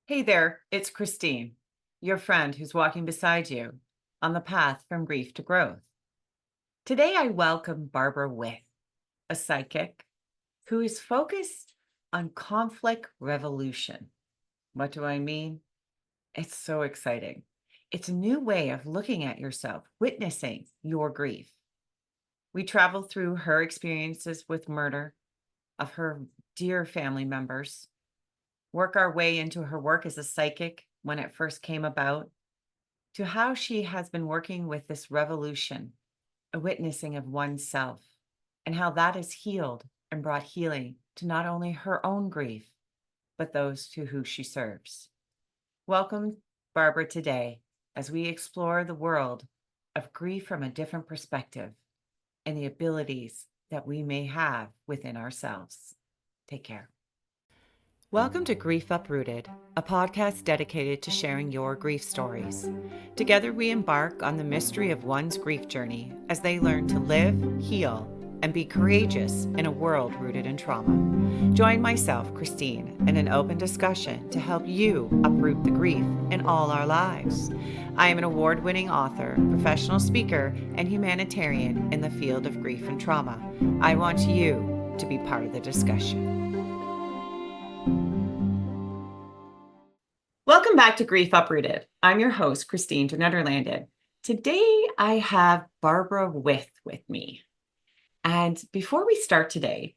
Hey there, it's Christine, your friend who's walking beside you on the path from grief to growth. Today, I welcome Barbara With, a psychic who is focused on conflict revolution. What do I mean? It's so exciting. It's a new way of looking at yourself, witnessing your grief. We travel through her experiences with murder of her dear family members, work our way into her work as a psychic when it first came about, to how she has been working with this revolution, a witnessing of oneself, and how that has healed and brought healing to not only her own grief, but those to who she serves. Welcome, Barbara, today as we explore the world of grief from a different perspective and the abilities that we may have within ourselves. Take care. Welcome to Grief Uprooted, a podcast dedicated to sharing your grief stories. Together, we embark on the mystery of one's grief journey as they learn to live, heal, and be courageous in a world rooted in trauma. Join myself, Christine, in an open discussion to help you uproot the grief in all our lives. I am an award winning author, professional speaker, and humanitarian in the field of grief and trauma. I want you to be part of the discussion. Welcome back to Grief Uprooted. I'm your host, Christine de Nederlanden. Today, I have Barbara with me. And before we start today,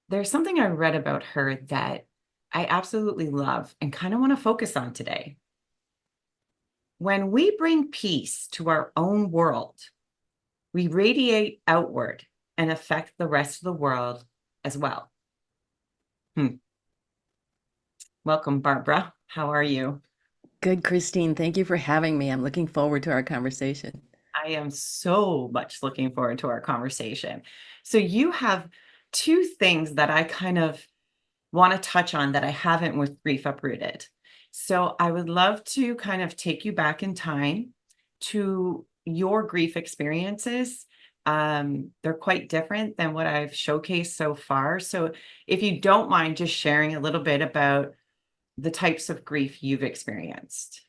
there's something I read about her that I absolutely love and kind of want to focus on today. When we bring peace to our own world, we radiate outward and affect the rest of the world as well. Welcome, Barbara. How are you? Good, Christine. Thank you for having me. I'm looking forward to our conversation. I am so much looking forward to our conversation. So, you have two things that I kind of want to touch on that I haven't with Grief Uprooted. So, I would love to kind of take you back in time to your grief experiences. They're quite different than what I've showcased so far. So, if you don't mind just sharing a little bit about the types of grief you've experienced.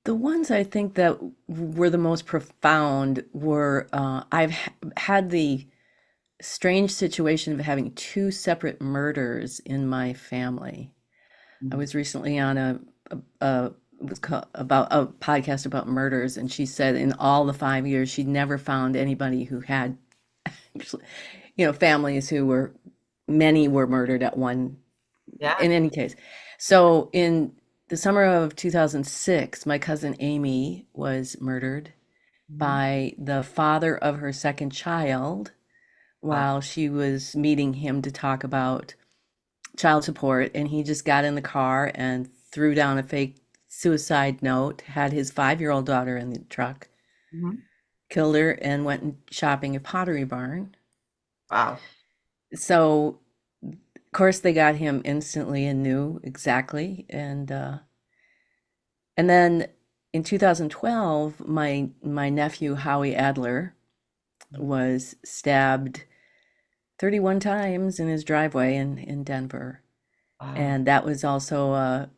The ones I think that were the most profound were had the strange situation of having two separate murders in my family. I Mhm. was recently on a it was called, about a podcast about murders, and she said in all the 5 years she'd never found anybody who had, families who were many were murdered at one Yeah. in any case. So in the summer of 2006, my cousin Amy was murdered Mhm. by the father of her second child Wow. while she was meeting him to talk about child support. And he just got in the car and threw down a fake suicide note, had his 5-year-old daughter in the truck, Mhm. killed her, and went shopping at Pottery Barn. Wow. So, of course, they got him instantly and knew exactly. And then in 2012, my nephew Howie Adler was stabbed 31 times in his driveway in Denver. Wow. And that was also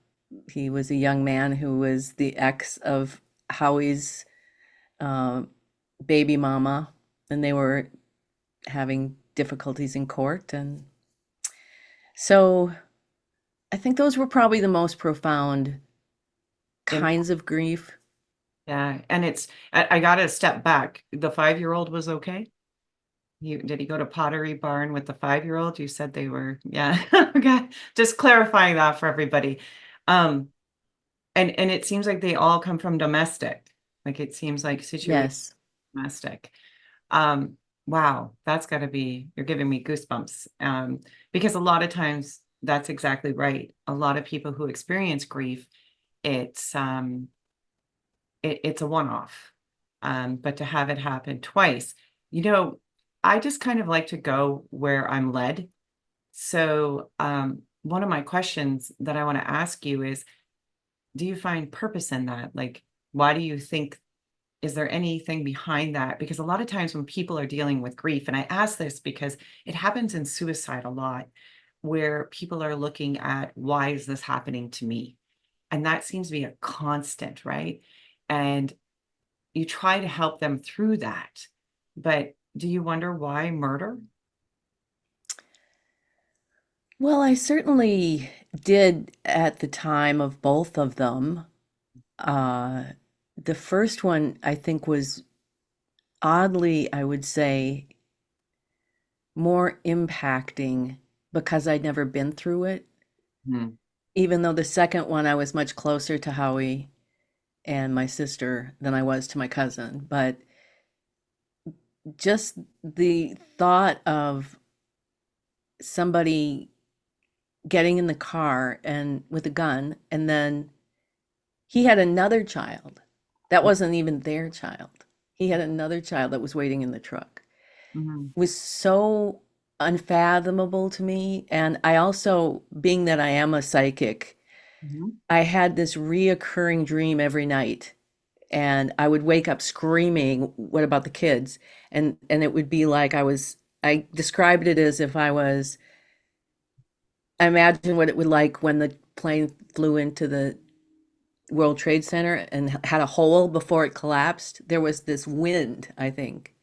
he was a young man who was the ex of Howie's uh, baby mama, and they were having difficulties in court. And so I think those were probably the most profound kinds of grief. Yeah, and I gotta step back. The 5-year-old was okay? Did he go to Pottery Barn with the 5-year-old? You said they were, yeah. Okay. Just clarifying that for everybody. Um, and it seems like they all come from domestic. Like it seems like situation Yes. domestic. Um, wow, that's gotta be, you're giving me goosebumps. Because a lot of times that's exactly right. A lot of people who experience grief, it's it's a one-off. But to have it happen twice, you know, I just kind of like to go where I'm led. So, one of my questions that I want to ask you is, do you find purpose in that? Like, why do you think, is there anything behind that? Because a lot of times when people are dealing with grief, and I ask this because it happens in suicide a lot. where people are looking at why is this happening to me? And that seems to be a constant, right? And you try to help them through that. But do you wonder why murder? Well, I certainly did at the time of both of them. Uh, the first one, I think, was oddly, I would say, more impacting because I'd never been through it. Mhm. Even though the second one, I was much closer to Howie and my sister than I was to my cousin. But just the thought of somebody getting in the car and with a gun, and then he had another child that wasn't even their child. He had another child that was waiting in the truck. Mhm. Was so unfathomable to me. And I also, being that I am a psychic, Mhm. I had this reoccurring dream every night. And I would wake up screaming, "What about the kids?" And it would be like I described it as if I imagine what it would like when the plane flew into the World Trade Center and had a hole before it collapsed. There was this wind, I think,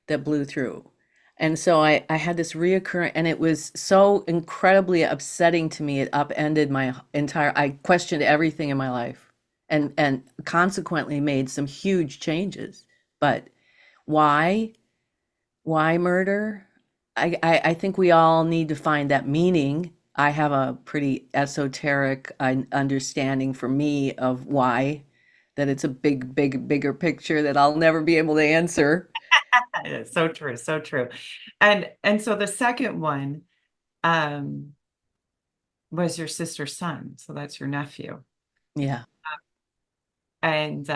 that blew through. And so I had this reoccurring, and it was so incredibly upsetting to me. It upended my entire, I questioned everything in my life and consequently made some huge changes. But why? Why murder? I think we all need to find that meaning. I have a pretty esoteric understanding for me of why, that it's a bigger picture that I'll never be able to answer. It's so true, so true. And so the second one um was your sister's son, so that's your nephew. Yeah. And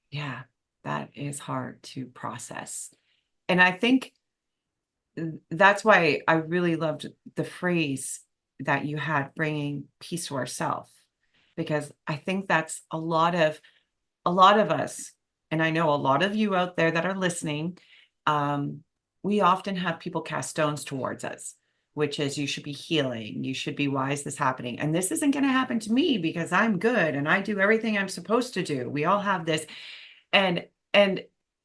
yeah, that is hard to process. And I think that's why I really loved the phrase that you had, bringing peace to ourself, because I think that's a lot of us, and I know a lot of you out there that are listening, we often have people cast stones towards us, which is you should be healing, you should be, why is this happening? And this isn't going to happen to me because I'm good and I do everything I'm supposed to do. We all have this. And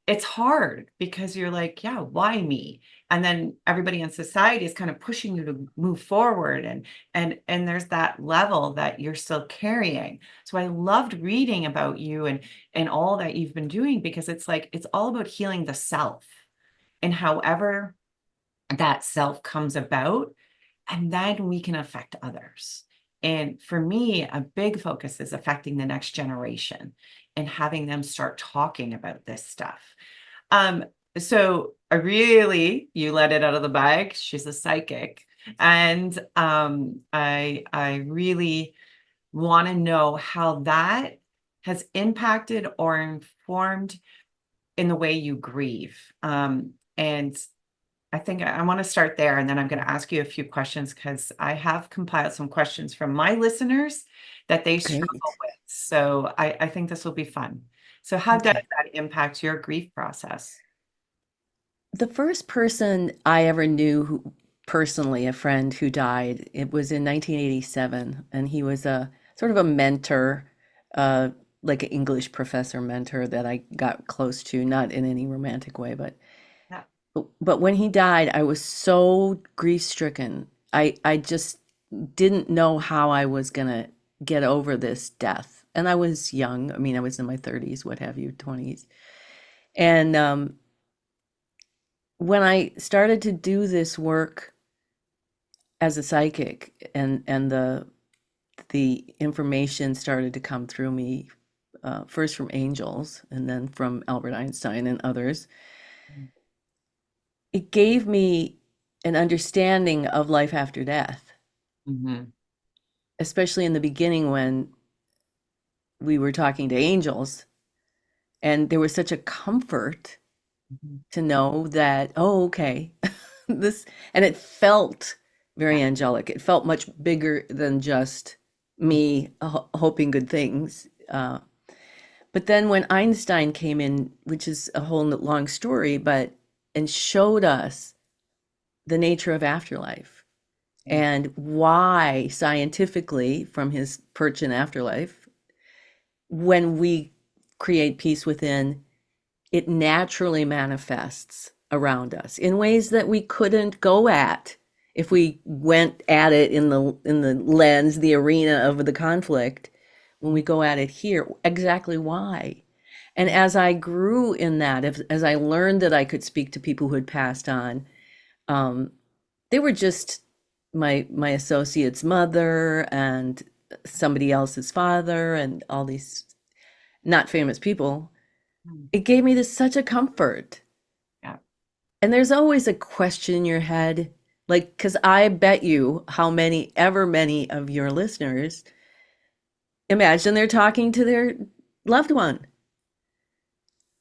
it's hard because you're like, yeah, why me? And then everybody in society is kind of pushing you to move forward, and there's that level that you're still carrying. So I loved reading about you and all that you've been doing, because it's like it's all about healing the self, and however that self comes about, and then we can affect others. And for me, a big focus is affecting the next generation and having them start talking about this stuff. Um, so I really, you let it out of the bag. She's a psychic. And I really want to know how that has impacted or informed in the way you grieve. And I think I want to start there, and then I'm going to ask you a few questions because I have compiled some questions from my listeners that they struggle Great. with. So I think this will be fun. So how does Okay. that impact your grief process? The first person I ever knew who, personally, a friend who died, it was in 1987, and he was a sort of a mentor, uh, like an English professor mentor that I got close to, not in any romantic way, Yeah. but when he died, I was so grief-stricken. I just didn't know how I was gonna get over this death. And I was young. I mean, I was in my 30s, what have you, 20s. And when I started to do this work as a psychic, and the information started to come through me, first from angels and then from Albert Einstein and others, it gave me an understanding of life after death, Mhm. especially in the beginning when we were talking to angels. And there was such a comfort Mhm. to know that, oh, okay, this, and it felt Yeah. very angelic. It felt much bigger than just me hoping good things. But then when Einstein came in, which is a whole long story, but and showed us the nature of afterlife, Mm. and why scientifically, from his perch in afterlife, when we create peace within, it naturally manifests around us in ways that we couldn't go at if we went at it in the lens, the arena of the conflict. When we go at it here, exactly why? And as I grew in that, as I learned that I could speak to people who had passed on, um, they were just my associate's mother and somebody else's father and all these not famous people. Mm. It gave me this such a comfort. Yeah. And there's always a question in your head, like, because I bet you how many, ever many of your listeners imagine they're talking to their loved one.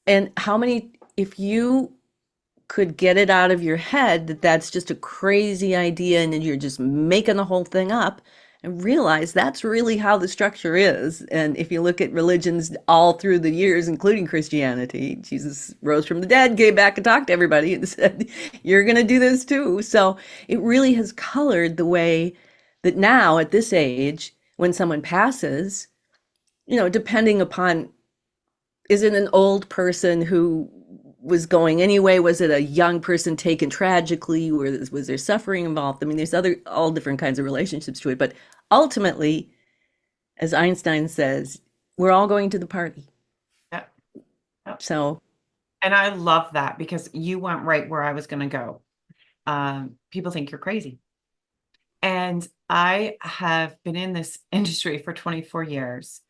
And how many, if you could get it out of your head that that's just a crazy idea and then you're just making the whole thing up and realize that's really how the structure is. And if you look at religions all through the years, including Christianity, Jesus rose from the dead, came back and talked to everybody and said, you're going to do this too. So it really has colored the way that now at this age, when someone passes, depending upon, is it an old person who was going anyway? Was it a young person taken tragically? Was there suffering involved? I mean, there's all different kinds of relationships to it. But ultimately, as Einstein says, we're all going to the party. Yeah. Yeah. So, And I love that because you went right where I was going to go. People think you're crazy. And I have been in this industry for 24 years,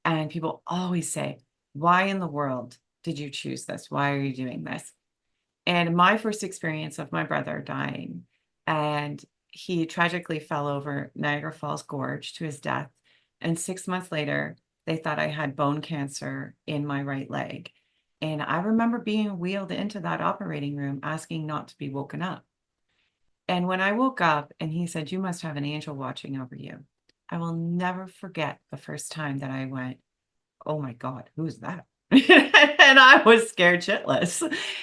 and people always say, why in the world did you choose this? Why are you doing this? And my first experience of my brother dying, and he tragically fell over Niagara Falls Gorge to his death. And 6 months later, they thought I had bone cancer in my right leg. And I remember being wheeled into that operating room asking not to be woken up. And when I woke up and he said, you must have an angel watching over you, I will never forget the first time that I went, oh my God, who's that? And I was scared shitless.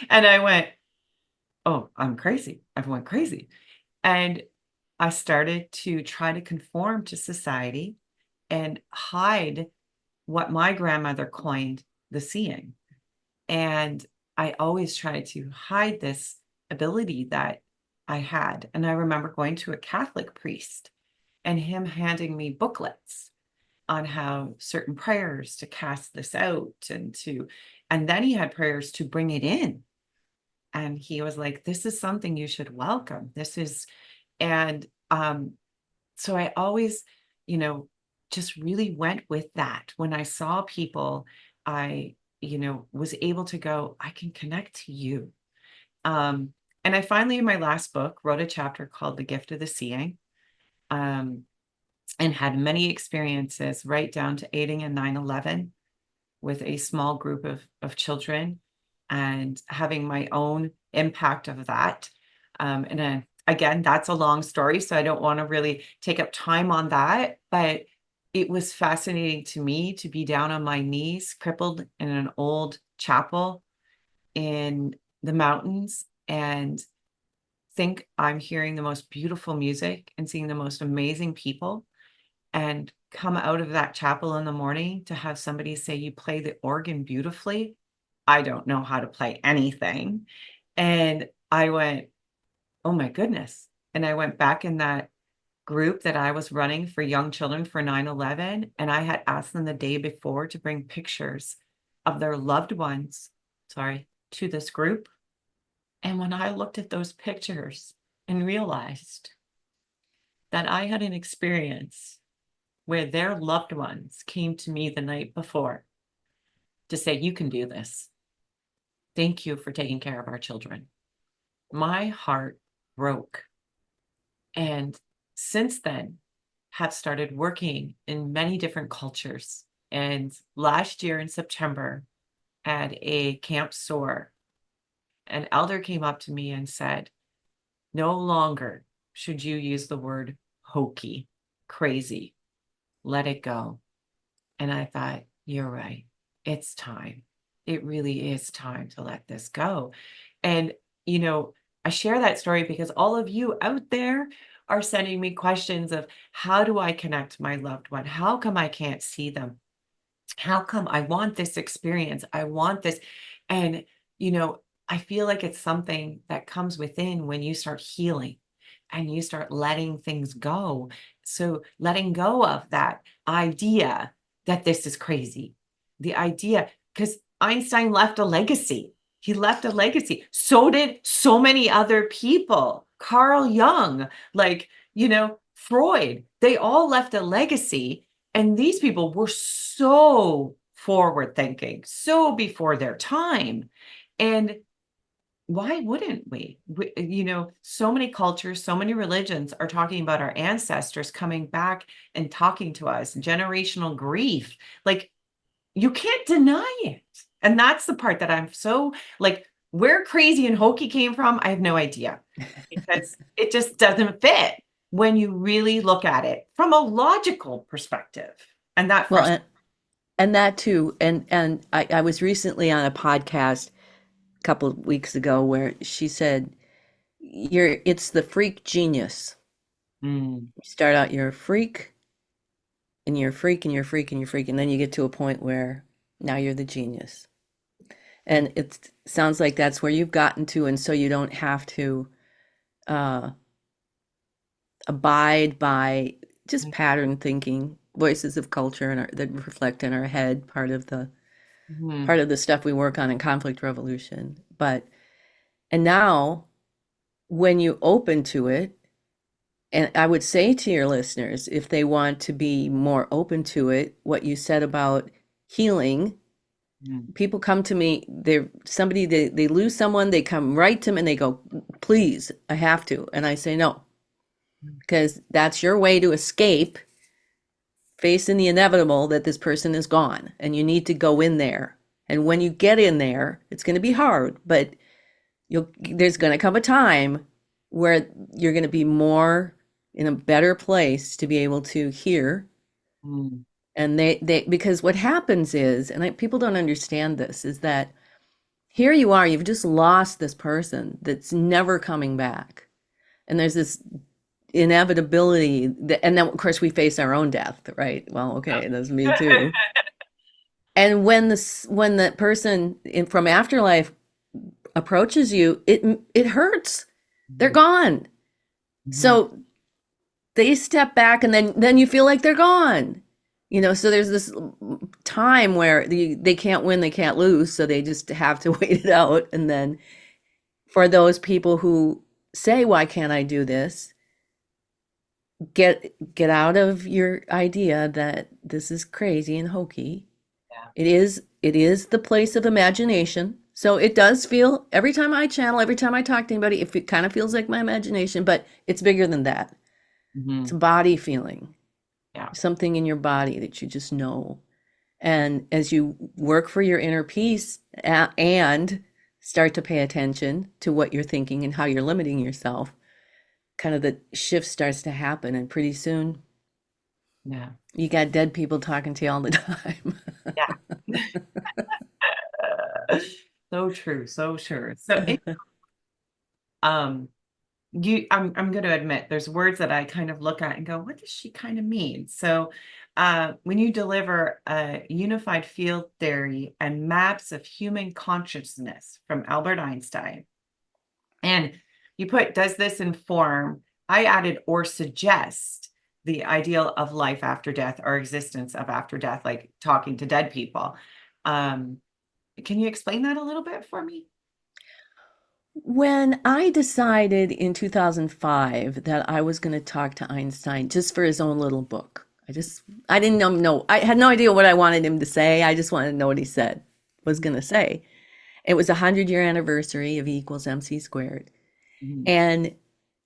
And I went, oh, I'm crazy. I've went crazy. And I started to try to conform to society and hide what my grandmother coined the seeing. And I always tried to hide this ability that I had. And I remember going to a Catholic priest and him handing me booklets on how certain prayers to cast this out and then he had prayers to bring it in. And he was like, this is something you should welcome. And so I always, you know, just really went with that. When I saw people, I, was able to go, I can connect to you. Um, and I finally, in my last book, wrote a chapter called The Gift of the Seeing, um, and had many experiences right down to aiding in 9/11 with a small group of children and having my own impact of that. Again, that's a long story, so I don't want to really take up time on that. But it was fascinating to me to be down on my knees, crippled in an old chapel in the mountains and think I'm hearing the most beautiful music and seeing the most amazing people and come out of that chapel in the morning to have somebody say, you play the organ beautifully. I don't know how to play anything. And I went, oh my goodness. And I went back in that group that I was running for young children for 9/11. And I had asked them the day before to bring pictures of their loved ones, sorry, to this group. And when I looked at those pictures and realized that I had an experience where their loved ones came to me the night before to say, you can do this. Thank you for taking care of our children. My heart broke. And since then, have started working in many different cultures. And last year in September, at a Camp SOAR, an elder came up to me and said, no longer should you use the word hokey, crazy. Let it go. And I thought, you're right. It's time. It really is time to let this go. And, I share that story because all of you out there, are sending me questions of how do I connect my loved one? How come I can't see them? How come I want this experience? I want this. And, you know, I feel like it's something that comes within when you start healing and you start letting things go. So, letting go of that idea that this is crazy, the idea, because Einstein left a legacy. He left a legacy. So did so many other people. Carl Jung, like, Freud, they all left a legacy, and these people were so forward thinking, so before their time. And why wouldn't we? So many cultures, so many religions are talking about our ancestors coming back and talking to us, generational grief. Like, you can't deny it. And that's the part that I'm so like, where crazy and hokey came from, I have no idea, because it just doesn't fit when you really look at it from a logical perspective. And that Well, frustrates. and that too. And I was recently on a podcast a couple of weeks ago where she said, it's the freak genius. Mm, You start out, you're a freak, and you're a freak, and you're a freak, and you're a freak, and then you get to a point where now you're the genius. And it sounds like that's where you've gotten to, and so you don't have to uh, abide by just pattern thinking, voices of culture, and that reflect in our head, mhm, part of the stuff we work on in conflict revolution. And now, when you open to it, and I would say to your listeners, if they want to be more open to it, what you said about healing, mm, people come to me, they lose someone, they come right to me and they go, please, I have to. And I say, no, mm, because that's your way to escape facing the inevitable that this person is gone. And you need to go in there. And when you get in there, it's going to be hard, but there's going to come a time where you're going to be more in a better place to be able to hear. mm, And they because what happens is, people don't understand this, is that here you are, you've just lost this person that's never coming back. And there's this inevitability that, and then of course we face our own death, right? Well, okay, that's me too. And when the person from afterlife approaches you, it hurts. They're mhm, gone. mhm, So they step back, and then you feel like they're gone. So there's this time where they can't win, they can't lose, so they just have to wait it out. And then for those people who say, why can't I do this? Get out of your idea that this is crazy and hokey. yeah. It is the place of imagination. So it does feel, every time I channel, every time I talk to anybody, it kind of feels like my imagination, but it's bigger than that. It's a Mhm, body feeling, yeah. something in your body that you just know. And as you work for your inner peace and start to pay attention to what you're thinking and how you're limiting yourself, kind of the shift starts to happen. And pretty soon Yeah. you got dead people talking to you all the time. Yeah. So true. So sure. So um I'm going to admit there's words that I kind of look at and go, what does she kind of mean? So when you deliver a unified field theory and maps of human consciousness from Albert Einstein, and you put, does this inform, I added, or suggest the ideal of life after death or existence of after death, like talking to dead people. Um, can you explain that a little bit for me? When I decided in 2005 that I was going to talk to Einstein just for his own little book, I didn't know, I had no idea what I wanted him to say. I just wanted to know what he was going to say. It was a 100-year anniversary of E equals MC squared. Mhm. And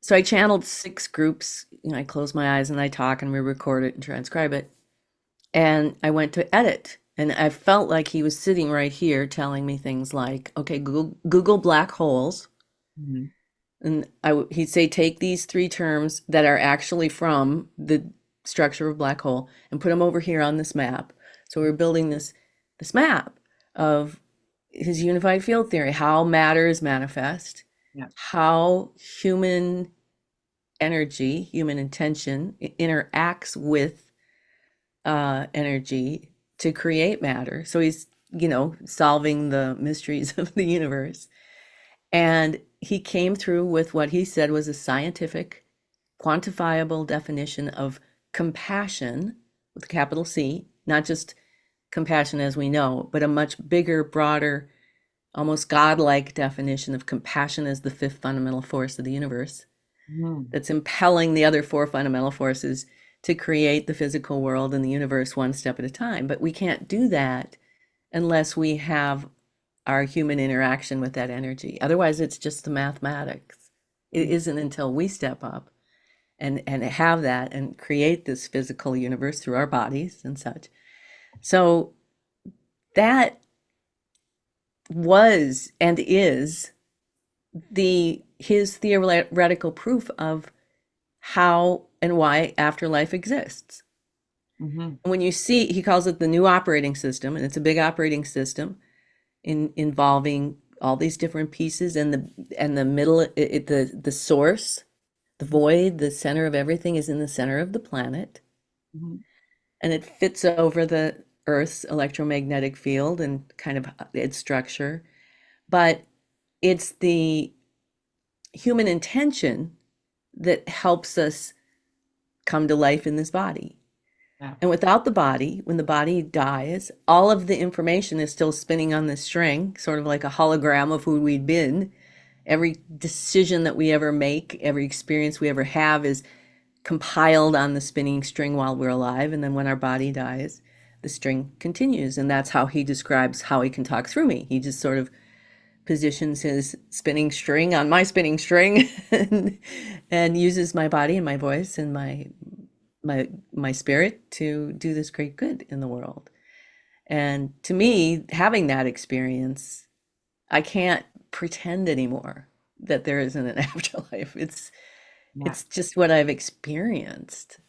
so I channeled 6 groups. I close my eyes and I talk and we record it and transcribe it. And I went to edit. And I felt like he was sitting right here telling me things like, okay, Google black holes. Mhm. And he'd say, take these 3 terms that are actually from the structure of black hole and put them over here on this map. So we're building this map of his unified field theory, how matter is manifest, Yeah. how human energy, human intention, interacts with energy to create matter. So he's, solving the mysteries of the universe. And he came through with what he said was a scientific, quantifiable definition of compassion with a capital C, not just compassion as we know, but a much bigger, broader, almost godlike definition of compassion as the fifth fundamental force of the universe Mhm. that's impelling the other four fundamental forces to create the physical world and the universe one step at a time. But we can't do that unless we have our human interaction with that energy. Otherwise, it's just the mathematics. It isn't until we step up and have that and create this physical universe through our bodies and such. So that was and is the his theoretical proof of how and why afterlife exists. Mhm. And when you see, he calls it the new operating system, and it's a big operating system involving all these different pieces, and the middle, the source, the void, the center of everything is in the center of the planet, Mhm. and it fits over the Earth's electromagnetic field and kind of its structure. But it's the human intention that helps us come to life in this body. Yeah. And without the body, when the body dies, all of the information is still spinning on this string, sort of like a hologram of who we'd been. Every decision that we ever make, every experience we ever have is compiled on the spinning string while we're alive. And then when our body dies, the string continues. And that's how he describes how he can talk through me. He just sort of positions his spinning string on my spinning string and uses my body and my voice and my spirit to do this great good in the world. And to me, having that experience, I can't pretend anymore that there isn't an afterlife. Yeah. It's just what I've experienced.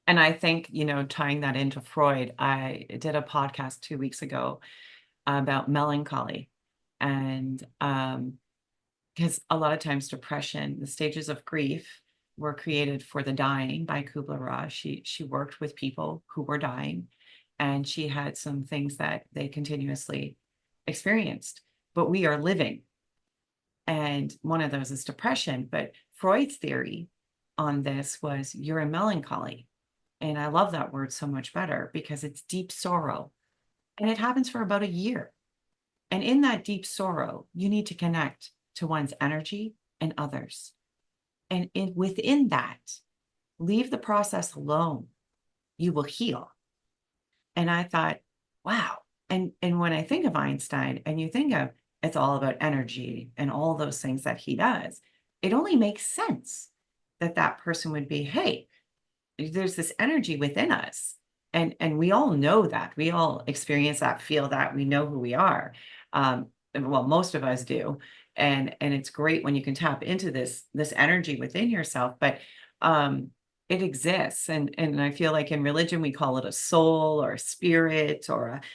And I think, tying that into Freud, I did a podcast 2 weeks ago about melancholy. And because a lot of times depression, the stages of grief were created for the dying by Kubler-Ross. She worked with people who were dying, and she had some things that they continuously experienced. But we are living, and one of those is depression. But Freud's theory on this was you're in melancholy. And I love that word so much better because it's deep sorrow. And it happens for about a year. And in that deep sorrow, you need to connect to one's energy and others. And within that, leave the process alone. You will heal. And I thought, wow. And when I think of Einstein and you think of it's all about energy and all those things that he does, it only makes sense that that person would be, hey, there's this energy within us, and we all know that, we all experience that, feel that, we know who we are. Well, most of us do. And it's great when you can tap into this energy within yourself. But um it exists, and I feel like in religion we call it a soul or a spirit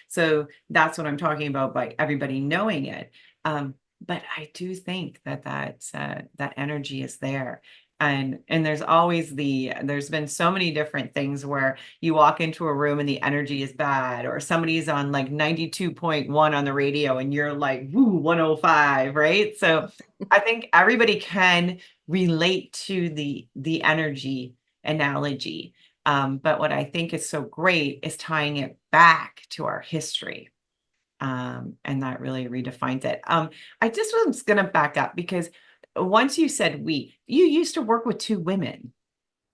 so that's what I'm talking about by everybody knowing it. But I do think that energy is there. And there's been so many different things where you walk into a room and the energy is bad, or somebody's on like 92.1 on the radio and you're like, woo, 105, right? So I think everybody can relate to the energy analogy. But what I think is so great is tying it back to our history. And that really redefines it. I just was going to back up because once you said you used to work with two women.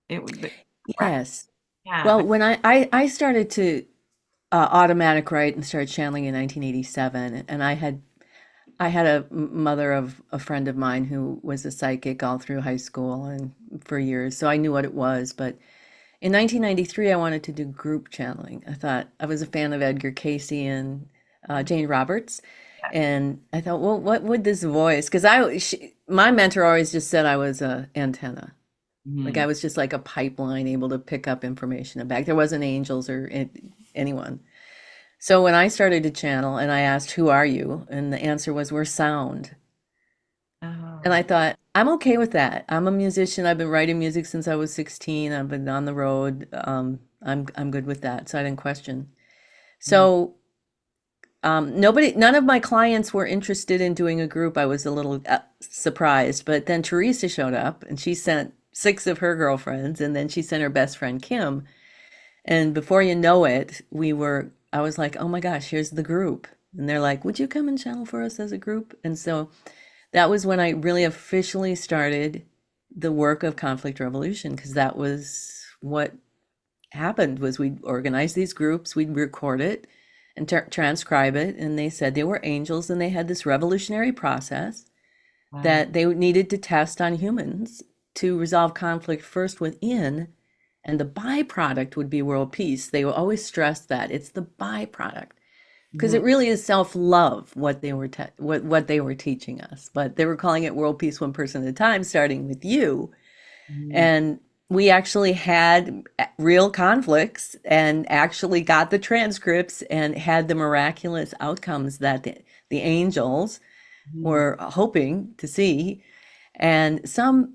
It was correct. Yes. Yeah. Well, when I started to automatic write and started channeling in 1987, and I had a mother of a friend of mine who was a psychic all through high school and for years, so I knew what it was. But in 1993, I wanted to do group channeling. I thought I was a fan of Edgar Cayce and Jane Roberts, and I thought, well, what would this voice? Because my mentor always just said I was a antenna. Like I Mhm. was just like a pipeline able to pick up information back. There wasn't angels or anyone. So when I started to channel and I asked, "Who are you?" and the answer was, "We're sound." Oh, And I thought, I'm okay with that. I'm a musician. I've been writing music since I was 16. I've been on the road. I'm good with that. So I didn't question. Mhm. So none of my clients were interested in doing a group. I was a little surprised, but then Teresa showed up and she sent six of her girlfriends, and then she sent her best friend Kim. And before you know it, I was like, oh my gosh, here's the group. And they're like, would you come and channel for us as a group? And so that was when I really officially started the work of conflict revolution, because that was what happened. Was we'd organize these groups, we'd record it and transcribe it, and they said they were angels, and they had this revolutionary process Wow. that they needed to test on humans to resolve conflict first within, and the byproduct would be world peace. They will always stress that it's the byproduct, because it Mhm. really is self-love what they were what they were teaching us, but they were calling it world peace one person at a time, starting with you. Mhm. And we actually had real conflicts and actually got the transcripts and had the miraculous outcomes that the angels Mhm. were hoping to see. And some,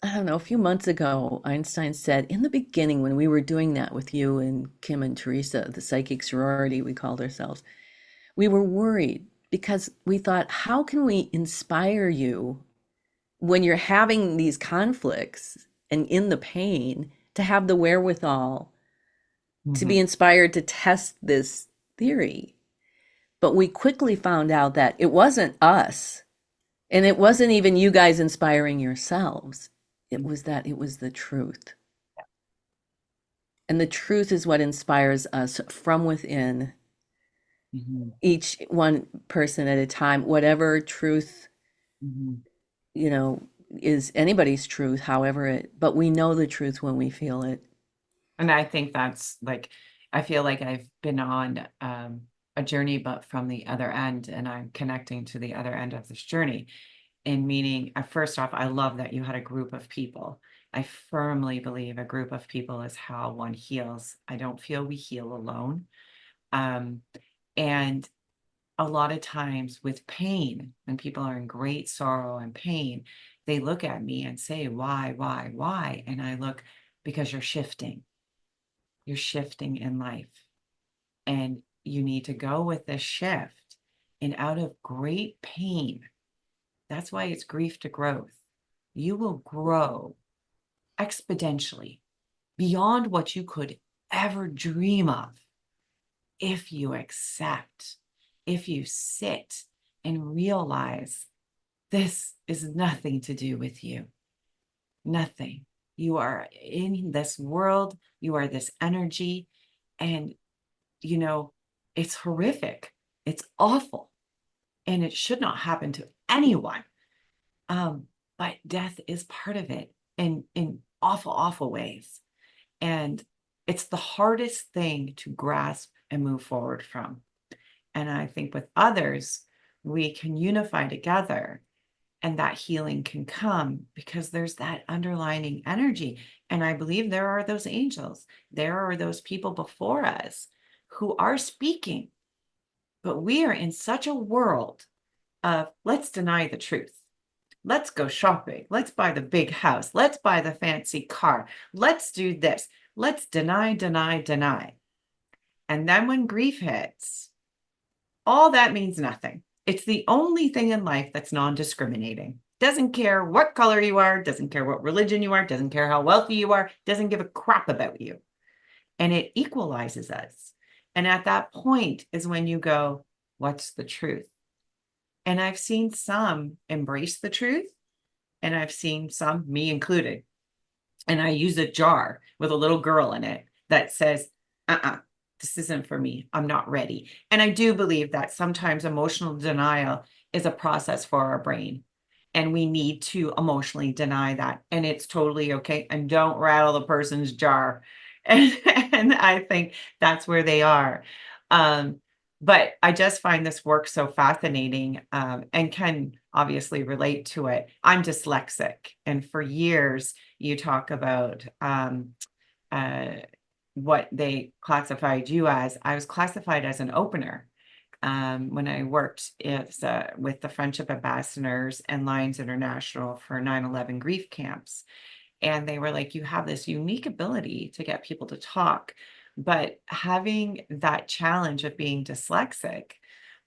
I don't know, a few months ago, Einstein said, in the beginning, when we were doing that with you and Kim and Teresa, the psychic sorority, we called ourselves, we were worried because we thought, how can we inspire you when you're having these conflicts and in the pain to have the wherewithal to be Mhm. inspired to test this theory? But we quickly found out that it wasn't us, and it wasn't even you guys inspiring yourselves. It was that it was the truth. And the truth is what inspires us from within, Mhm. each one person at a time, whatever truth, Mhm. you know, is anybody's truth, however it, but we know the truth when we feel it. And I think that's like, I feel like I've been on a journey, but from the other end, and I'm connecting to the other end of this journey. And meaning, first off, I love that you had a group of people. I firmly believe a group of people is how one heals. I don't feel we heal alone. Um, and a lot of times with pain, when people are in great sorrow and pain, they look at me and say, why? And I look, because you're shifting in life, and you need to go with this shift. And out of great pain, that's why it's grief to growth. You will grow exponentially beyond what you could ever dream of if you accept, if you sit and realize this is nothing to do with you. Nothing. You are in this world, you are this energy, and you know, it's horrific. It's awful. And it should not happen to anyone. Um, but death is part of it in awful, awful ways. And it's the hardest thing to grasp and move forward from. And I think with others, we can unify together, and that healing can come because there's that underlining energy. And I believe there are those angels, there are those people before us who are speaking, but we are in such a world of let's deny the truth. Let's go shopping. Let's buy the big house. Let's buy the fancy car. Let's do this. Let's deny, deny, deny. And then when grief hits, all that means nothing. It's the only thing in life that's non-discriminating. Doesn't care what color you are, doesn't care what religion you are, doesn't care how wealthy you are, doesn't give a crap about you. And it equalizes us. And at that point is when you go, what's the truth? And I've seen some embrace the truth, and I've seen some, me included, and I use a jar with a little girl in it that says, this isn't for me. I'm not ready. And I do believe that sometimes emotional denial is a process for our brain. And we need to emotionally deny that. And it's totally okay. And don't rattle the person's jar. And I think that's where they are. Um, but I just find this work so fascinating, and can obviously relate to it. I'm dyslexic. And for years, you talk about uh, what they classified you as. I was classified as an opener. when I worked with the Friendship Ambassadors and Lions International for 9/11 grief camps. And they were like, you have this unique ability to get people to talk, but having that challenge of being dyslexic,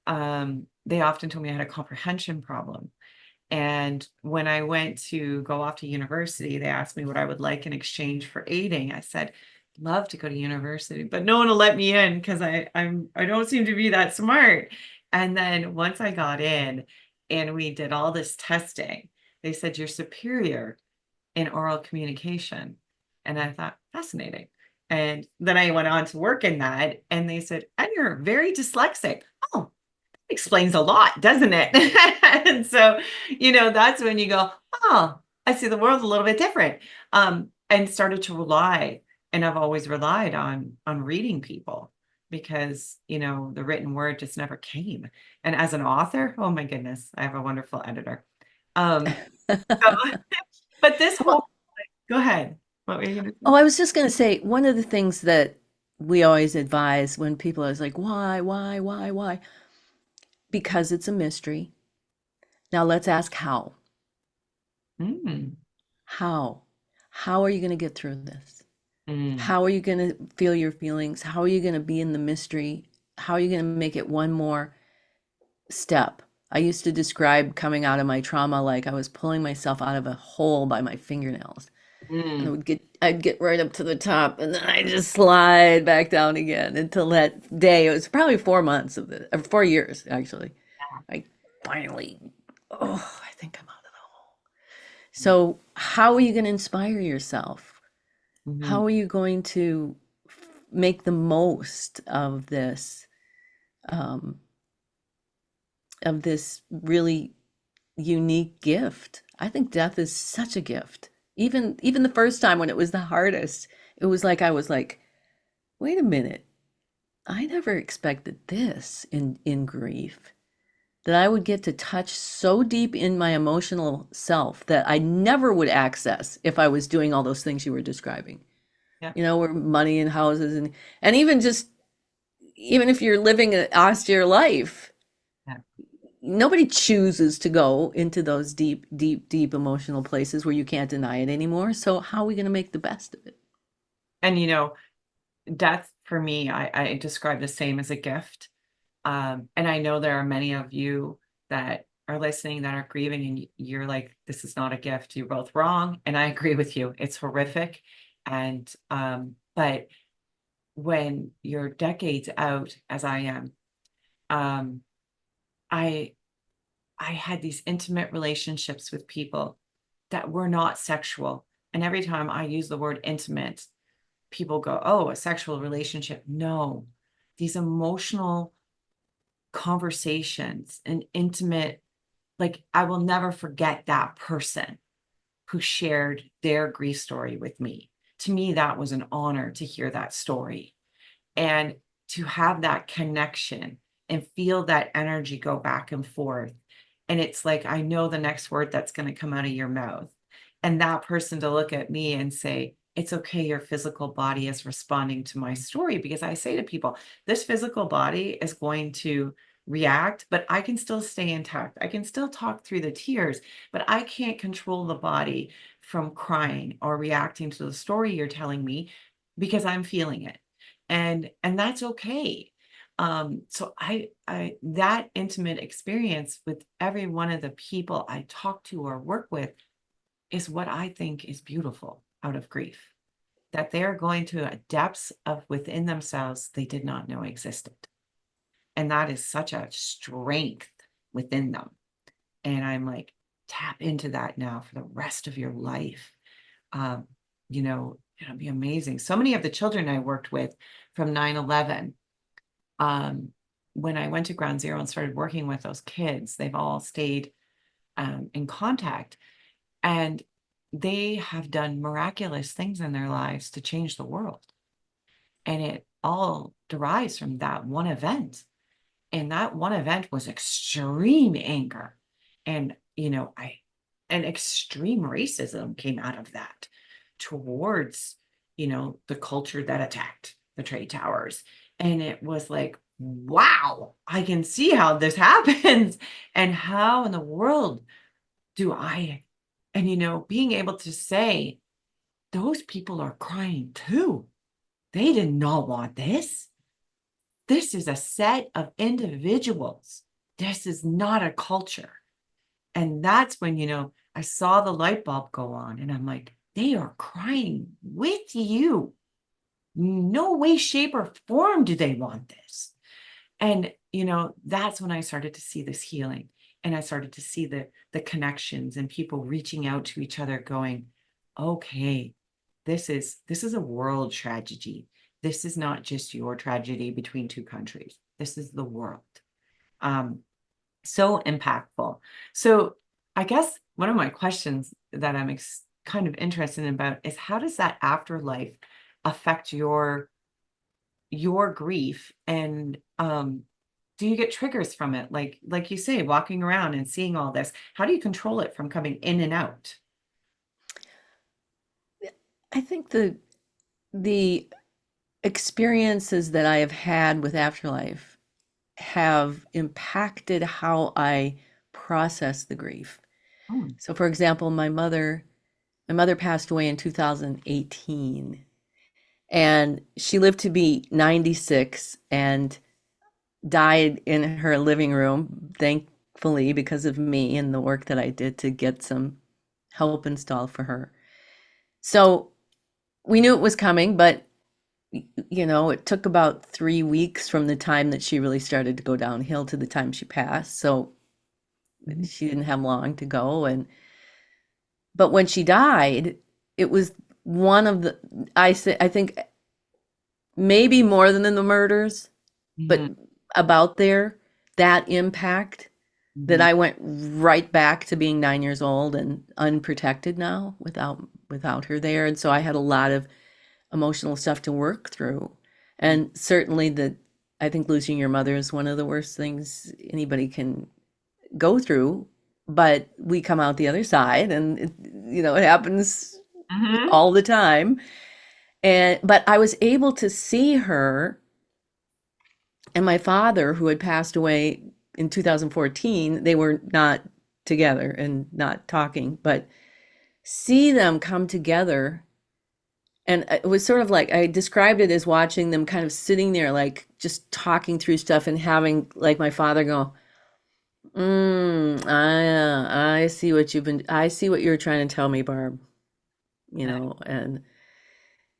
they often told me I had a comprehension problem. And when I went to go off to university, they asked me what I would like in exchange for aiding. I said, love to go to university, but no one will let me in because I don't seem to be that smart. And then once I got in and we did all this testing, they said you're superior in oral communication. And I thought, fascinating. And then I went on to work in that, and they said, and you're very dyslexic. Oh, explains a lot, doesn't it? And so, that's when you go, oh, I see the world a little bit different. And started to rely, and I've always relied on reading people because, the written word just never came. And as an author, oh my goodness, I have a wonderful editor. Um, so, but this whole, Well, go ahead. What were you gonna say? oh, I was just going to say one of the things that we always advise when people are like, why? Because it's a mystery. Now let's ask how. Mm, How? How are you going to get through this? mm, How are you going to feel your feelings? How are you going to be in the mystery? How are you going to make it one more step? I used to describe coming out of my trauma like I was pulling myself out of a hole by my fingernails. And mm, I'd get right up to the top and then I just slide back down again until that day. It was probably 4 months of this, or 4 years actually. I finally, I think I'm out of the hole. So, how are you going to inspire yourself? mhm, How are you going to make the most um, of this really unique gift? I think death is such a gift. Even the first time when it was the hardest, it was like I was like, wait a minute, I never expected this in grief. That I would get to touch so deep in my emotional self that I never would access if I was doing all those things you were describing. yeah, Where money and houses and even if you're living an austere life, yeah. nobody chooses to go into those deep emotional places where you can't deny it anymore. So how are we going to make the best of it? And death for me, I describe the same as a gift. And I know there are many of you that are listening that are grieving, and you're like, this is not a gift. You're both wrong. And I agree with you. It's horrific. And but when you're decades out, as I am, um, I I had these intimate relationships with people that were not sexual. And every time I use the word intimate, people go, oh, a sexual relationship. No, these emotional conversations and intimate, like I will never forget that person who shared their grief story with me. To me, that was an honor to hear that story and to have that connection and feel that energy go back and forth. And it's like, I know the next word that's going to come out of your mouth. And that person to look at me and say, it's okay, your physical body is responding to my story. Because I say to people, this physical body is going to react, but I can still stay intact. I can still talk through the tears, but I can't control the body from crying or reacting to the story you're telling me because I'm feeling it. And that's okay. So I that intimate experience with every one of the people I talk to or work with is what I think is beautiful out of grief, that they're going to a depths of within themselves they did not know existed. And that is such a strength within them. And I'm like, tap into that now for the rest of your life. Um, it'll be amazing. So many of the children I worked with from 9/11, um, when I went to Ground Zero and started working with those kids, they've all stayed in contact, and they have done miraculous things in their lives to change the world. And it all derives from that one event. And that one event was extreme anger. And, and extreme racism came out of that towards, the culture that attacked the trade towers. And it was like, wow, I can see how this happens. And how in the world do I, and being able to say, those people are crying too. They did not want this. This is a set of individuals. This is not a culture. And that's when, I saw the light bulb go on and I'm like, they are crying with you. No way, shape, or form do they want this. And, that's when I started to see this healing, and I started to see the connections and people reaching out to each other going, okay, this is a world tragedy. This is not just your tragedy between two countries. This is the world. Um, so impactful. So I guess one of my questions that I'm kind of interested in about is, how does that afterlife affect your grief? And do you get triggers from it, like you say, walking around and seeing all this? How do you control it from coming in and out? I think the experiences that I have had with afterlife have impacted how I process the grief. Hmm. So for example, my mother passed away in 2018, and she lived to be 96 and died in her living room, thankfully, because of me and the work that I did to get some help installed for her. So we knew it was coming, but it took about 3 weeks from the time that she really started to go downhill to the time she passed. So Mhm. she didn't have long to go. But when she died, it was one of the, I think maybe more than the murders, but Mhm. about that impact, that Mhm. I went right back to being 9 years old and unprotected now without her there. And so I had a lot of emotional stuff to work through. Mhm. And certainly I think losing your mother is one of the worst things anybody can go through. But we come out the other side, and it happens Mhm. all the time. But I was able to see her and my father, who had passed away in 2014. They were not together and not talking, but see them come together. And it was sort of like, I described it as watching them kind of sitting there, like just talking through stuff and having like my father go, I see what you're trying to tell me, Barb, Yeah.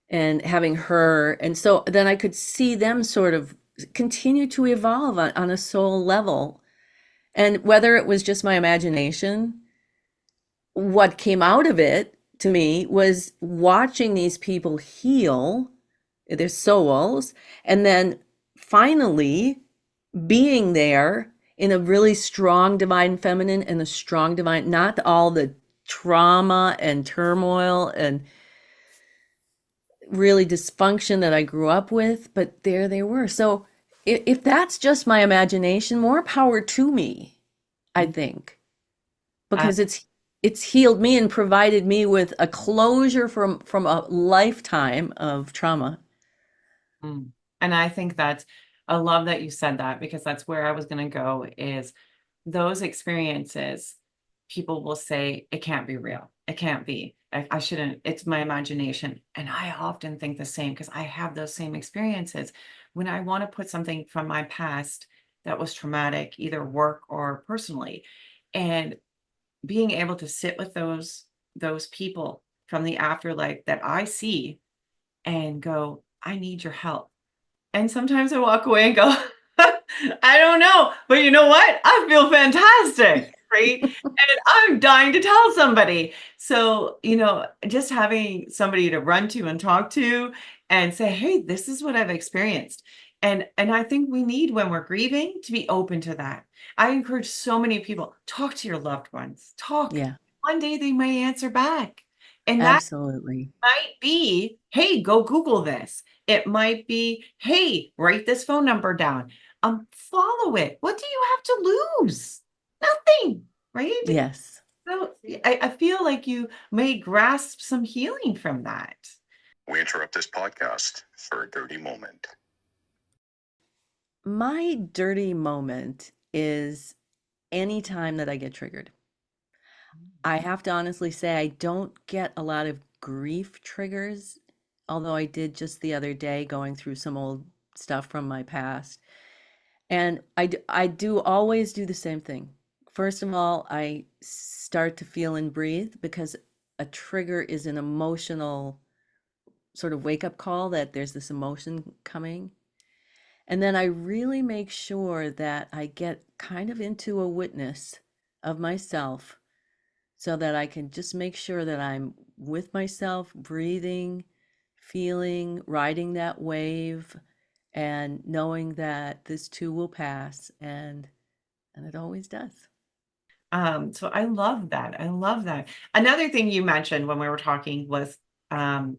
and having her. And so then I could see them sort of continue to evolve on a soul level. And whether it was just my imagination, what came out of it to me was watching these people heal their souls, and then finally being there in a really strong divine feminine and a strong divine, not all the trauma and turmoil and really dysfunction that I grew up with, but there they were. So if that's just my imagination, more power to me, I Mhm. think, Uh, because it's healed me and provided me with a closure from a lifetime of trauma. mm. And I think I love that you said that, because that's where I was going to go, is those experiences, people will say, it can't be real. It can't be. I shouldn't, it's my imagination. And I often think the same, because I have those same experiences. When I want to put something from my past that was traumatic, either work or personally, and being able to sit with those people from the afterlife that I see and go, I need your help. And sometimes I walk away and go, I don't know, but you know what? I feel fantastic, right? And I'm dying to tell somebody. So, just having somebody to run to and talk to and say, hey, this is what I've experienced. And I think we need, when we're grieving, to be open to that. I encourage so many people, talk to your loved ones. Talk. Yeah, One day they may answer back. And that absolutely. might be, hey, go Google this. It might be, hey, write this phone number down. Follow it. What do you have to lose? Nothing, right? Yes. So I feel like you may grasp some healing from that. We interrupt this podcast for a dirty moment. My dirty moment is any time that I get triggered. I have to honestly say I don't get a lot of grief triggers, although I did just the other day going through some old stuff from my past. And I do always do the same thing. First of all, I start to feel and breathe because a trigger is an emotional sort of wake up call that there's this emotion coming. And then I really make sure that I get kind of into a witness of myself so that I can just make sure that I'm with myself, breathing, feeling, riding that wave, and knowing that this too will pass, and it always does. So I love that. I love that. Another thing you mentioned when we were talking was, um,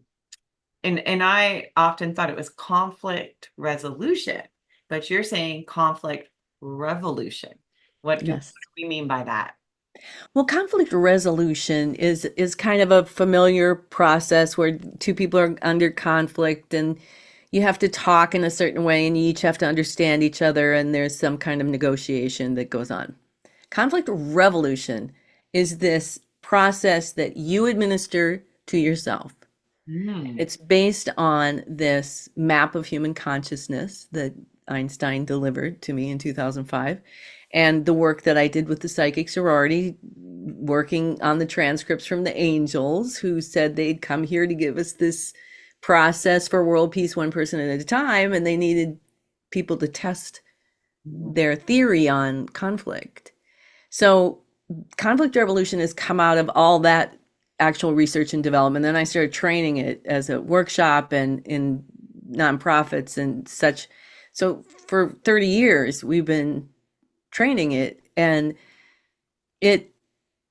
and I often thought it was conflict resolution, but you're saying conflict revolution. What do Yes. we mean by that? Well, conflict resolution is kind of a familiar process where two people are under conflict and you have to talk in a certain way and you each have to understand each other and there's some kind of negotiation that goes on. Conflict revolution is this process that you administer to yourself. Mm, It's based on this map of human consciousness that Einstein delivered to me in 2005. And the work that I did with the psychic sorority, working on the transcripts from the angels who said they'd come here to give us this process for world peace, one person at a time. And they needed people to test mhm, their theory on conflict. So conflict revolution has come out of all that actual research and development. Then I started training it as a workshop and in nonprofits and such. So for 30 years, we've been training it, and it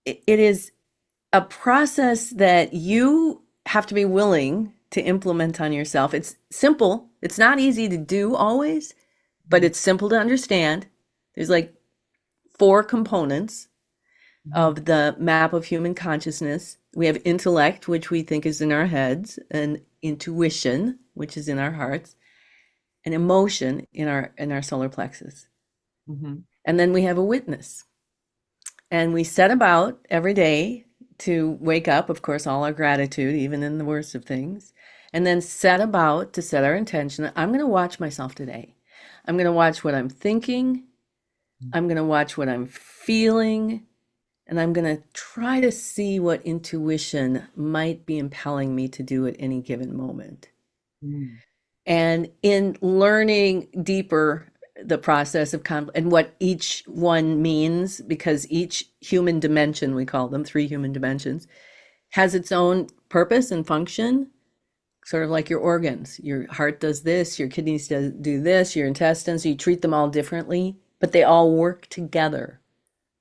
it is a process that you have to be willing to implement on yourself. It's simple. It's not easy to do always, but mhm, it's simple to understand. There's like four components mhm, of the map of human consciousness. We have intellect, which we think is in our heads, and intuition, which is in our hearts, and emotion in our solar plexus. mhm, And then we have a witness. And we set about every day to wake up, of course, all our gratitude, even in the worst of things, and then set about to set our intention. I'm going to watch myself today. I'm going to watch what I'm thinking. I'm going to watch what I'm feeling. And I'm going to try to see what intuition might be impelling me to do at any given moment. mhm, And in learning deeper the process of conflict and what each one means, because each human dimension, we call them three human dimensions, has its own purpose and function, sort of like your organs. Your heart does this, your kidneys do this, your intestines, you treat them all differently, but they all work together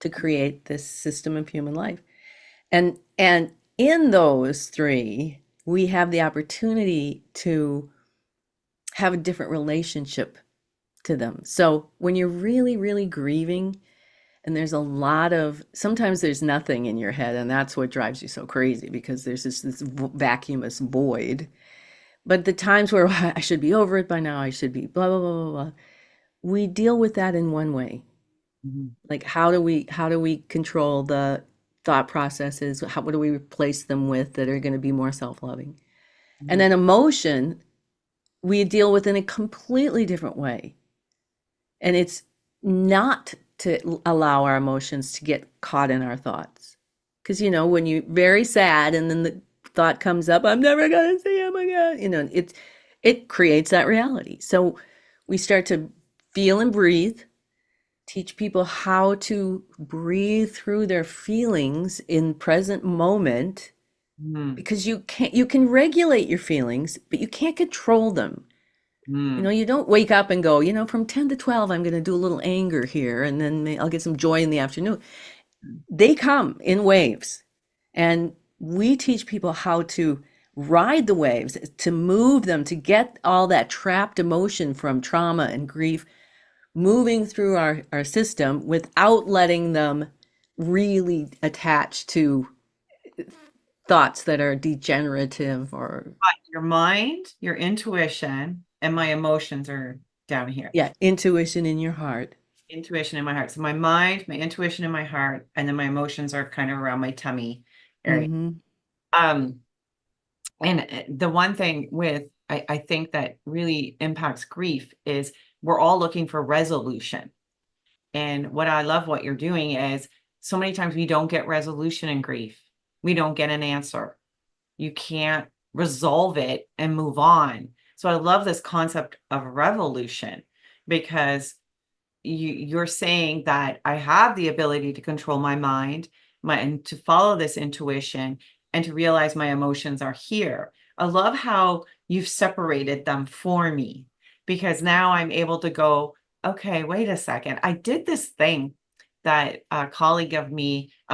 to create this system of human life. And in those three, we have the opportunity to have a different relationship to them. So when you're really, really grieving, and there's a lot of sometimes there's nothing in your head, and that's what drives you so crazy because there's this vacuumous void. But the times where I should be over it by now, I should be blah blah blah blah blah. We deal with that in one way. mhm, Like how do we control the thought processes? What do we replace them with that are going to be more self-loving? And mhm, then emotion, we deal with in a completely different way. And it's not to allow our emotions to get caught in our thoughts. Because, when you're very sad and then the thought comes up, I'm never going to see him again, it creates that reality. So we start to feel and breathe, teach people how to breathe through their feelings in present moment mhm, because you can regulate your feelings, but you can't control them. mhm, You don't wake up and go, from 10 to 12, I'm going to do a little anger here, and then I'll get some joy in the afternoon. They come in waves. And we teach people how to ride the waves, to move them, to get all that trapped emotion from trauma and grief moving through our system without letting them really attach to thoughts that are degenerative or Your mind, your intuition, and my emotions are down here. Yeah, intuition in your heart. Intuition in my heart. So my mind, my intuition in my heart, and then my emotions are kind of around my tummy area. Hmm. Um, and the one thing with I think that really impacts grief is we're all looking for resolution. And what I love what you're doing is so many times we don't get resolution in grief. We don't get an answer. You can't resolve it and move on. So I love this concept of revolution because you're saying that I have the ability to control my mind, and to follow this intuition and to realize my emotions are here. I love how you've separated them for me because now I'm able to go, okay, wait a second. I did this thing that a colleague of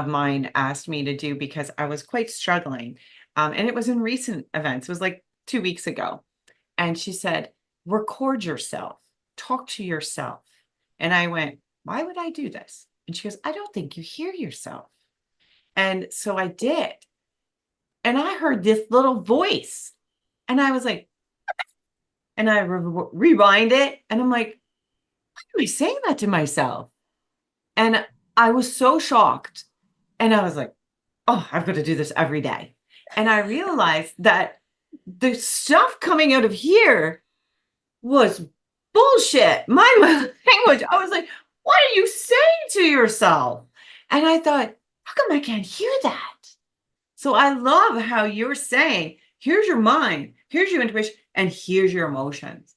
mine asked me to do because I was quite struggling. And it was in recent events. It was like 2 weeks ago. And she said, record yourself, talk to yourself. And I went, why would I do this? And she goes, I don't think you hear yourself. And so I did. And I heard this little voice. And I was like, and I rewind it. And I'm like, why am I saying that to myself? And I was so shocked. And I was like, oh, I've got to do this every day. And I realized that the stuff coming out of here was bullshit. My language. I was like, what are you saying to yourself? And I thought, how come I can't hear that? So I love how you're saying, here's your mind, here's your intuition, and here's your emotions.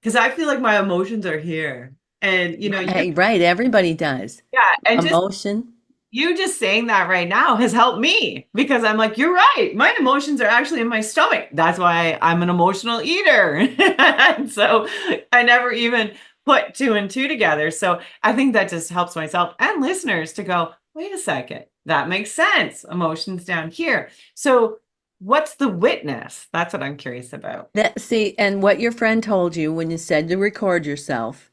Because I feel like my emotions are here. And Right, right. Everybody does. yeah, and just Emotion. you just saying that right now has helped me because I'm like, you're right. My emotions are actually in my stomach. That's why I'm an emotional eater. And so I never even put two and two together. So I think that just helps myself and listeners to go, wait a second, that makes sense. Emotions down here. So what's the witness? That's what I'm curious about. That see, and what your friend told you when you said to record yourself,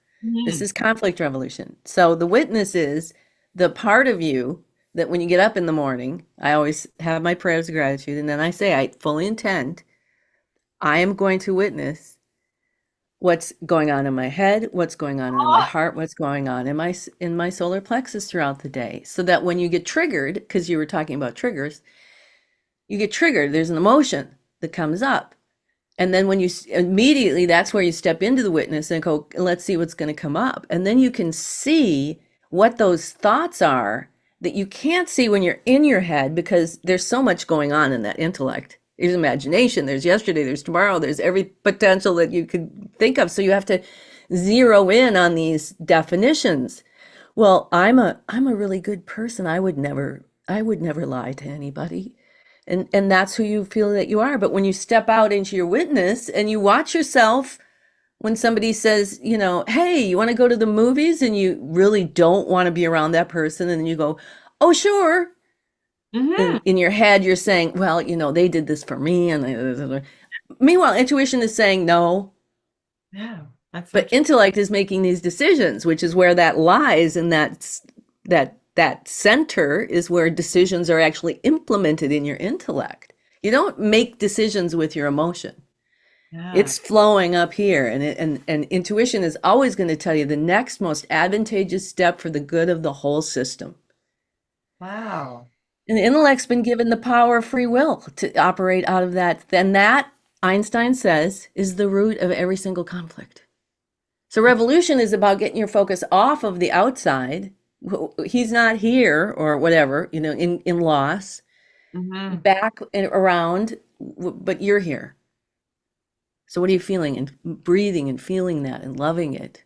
this Mhm. is conflict revolution. So the witness is the part of you that when you get up in the morning, I always have my prayers of gratitude, and then I say, I fully intend, I am going to witness what's going on in my head, what's going on in my Oh, heart, what's going on in my solar plexus throughout the day. So that when you get triggered, because you were talking about triggers, you get triggered, there's an emotion that comes up. And then when you immediately, that's where you step into the witness and go, let's see what's going to come up. And then you can see what those thoughts are that you can't see when you're in your head because there's so much going on in that intellect. There's imagination, there's yesterday, there's tomorrow, there's every potential that you could think of. So you have to zero in on these definitions. Well, I'm a really good person. I would never lie to anybody. And that's who you feel that you are. But when you step out into your witness and you watch yourself when somebody says, hey, you want to go to the movies, and you really don't want to be around that person, and then you go, oh, sure. mhm. And in your head, you're saying, well, they did this for me. And meanwhile, intuition is saying no, Yeah, that's so but true. intellect is making these decisions, which is where that lies. And that center is where decisions are actually implemented in your intellect. You don't make decisions with your emotion. Yeah. It's flowing up here, and intuition is always going to tell you the next most advantageous step for the good of the whole system. Wow. And the intellect's been given the power of free will to operate out of that. Then that, Einstein says, is the root of every single conflict. So revolution is about getting your focus off of the outside. He's not here or whatever, in loss, Mhm. back and around, but you're here. So what are you feeling? And breathing and feeling that and loving it.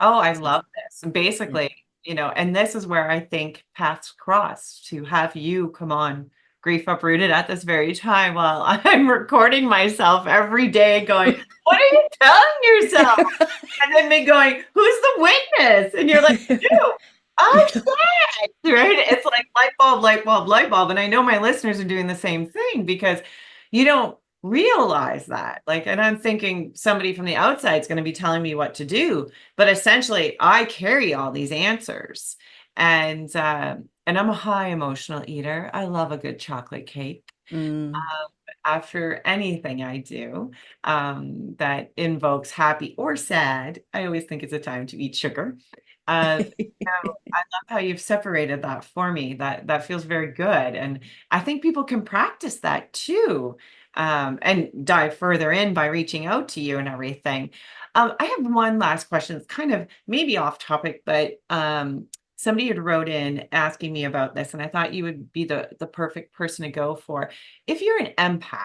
Oh, I So, love this. And yeah. basically, and this is where I think paths cross to have you come on Grief Uprooted at this very time while I'm recording myself every day going, what are you telling yourself? And then me going, who's the witness? And you're like, you, I said, right? It's like light bulb, light bulb, light bulb. And I know my listeners are doing the same thing because you don't realize that. Like, and I'm thinking somebody from the outside is going to be telling me what to do, but essentially I carry all these answers. And I'm a high emotional eater. I love a good chocolate cake. Mm. after anything I do that invokes happy or sad, I always think it's a time to eat sugar. So I love how you've separated that for me. That feels very good, and I think people can practice that too, and dive further in by reaching out to you and everything. I have one last question. It's kind of maybe off topic, but somebody had wrote in asking me about this, and I thought you would be the perfect person to go for. If you're an empath,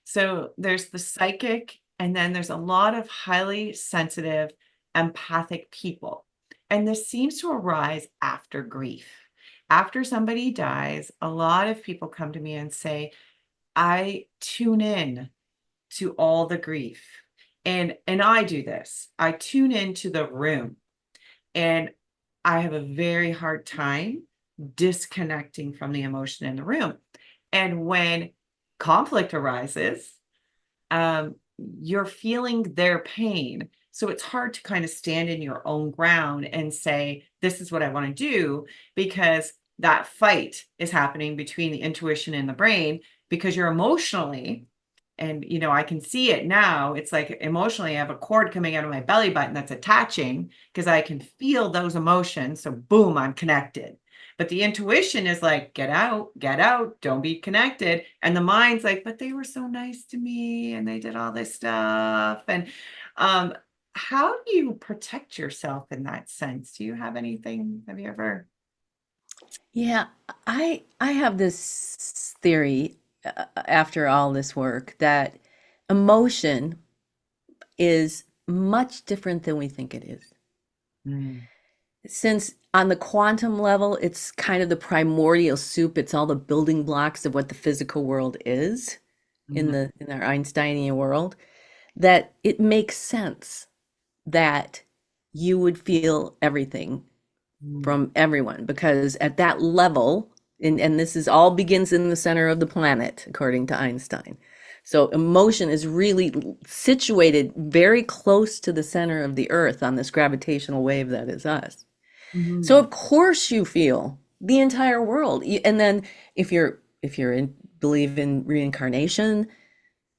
so there's the psychic, and then there's a lot of highly sensitive, empathic people. And this seems to arise after grief. After somebody dies, a lot of people come to me and say, I tune in to all the grief. And I do this. I tune into the room, and I have a very hard time disconnecting from the emotion in the room. And when conflict arises, you're feeling their pain. So it's hard to kind of stand in your own ground and say, this is what I want to do, because that fight is happening between the intuition and the brain, because you're emotionally, and I can see it now. It's like emotionally, I have a cord coming out of my belly button that's attaching because I can feel those emotions. So boom, I'm connected. But the intuition is like, get out, don't be connected. And the mind's like, but they were so nice to me and they did all this stuff. And um, how do you protect yourself in that sense? Do you have anything? Have you ever? Yeah, I have this theory after all this work that emotion is much different than we think it is. Mm, Since on the quantum level, it's kind of the primordial soup, it's all the building blocks of what the physical world is in mhm, the our Einsteinian world, that it makes sense that you would feel everything mm, from everyone because at that level, and this is all begins in the center of the planet, according to Einstein. So emotion is really situated very close to the center of the earth on this gravitational wave that is us. So mhm, of course you feel the entire world. And then if you're in believe in reincarnation,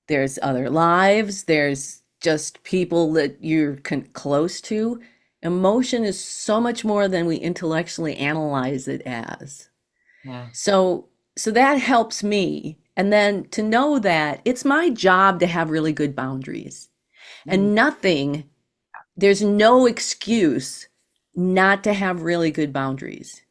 there's other lives, there's just people that you're close to. Emotion is so much more than we intellectually analyze it as. yeah. So that helps me. And then to know that it's my job to have really good boundaries. Mm, And there's no excuse not to have really good boundaries.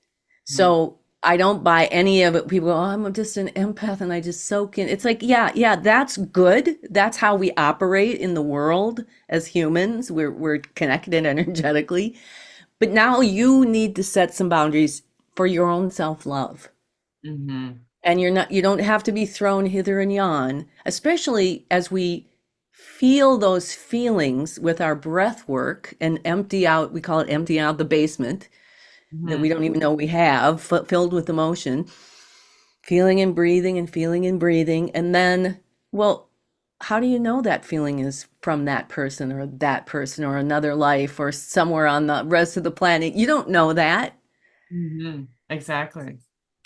mm, So I don't buy any of it. People go, oh, I'm just an empath and I just soak in. It's like, yeah, that's good. That's how we operate in the world as humans. We're connected energetically. But now you need to set some boundaries for your own self-love. mhm, And you don't have to be thrown hither and yon, especially as we feel those feelings with our breath work and empty out, we call it emptying out the basement that we mhm, don't even know we have, filled with emotion, feeling and breathing and feeling and breathing. And then, well, how do you know that feeling is from that person or another life or somewhere on the rest of the planet? You don't know that. mhm. Exactly.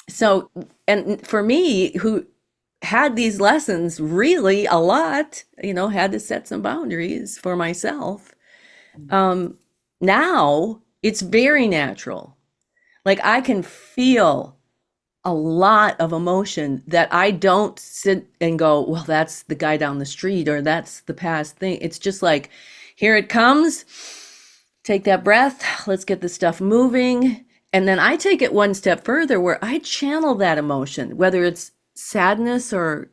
So, and for me, who had these lessons really a lot, had to set some boundaries for myself. Mm, Um, Now it's very natural. Like I can feel a lot of emotion that I don't sit and go, well, that's the guy down the street or that's the past thing. It's just like, here it comes. Take that breath. Let's get this stuff moving. And then I take it one step further where I channel that emotion, whether it's sadness or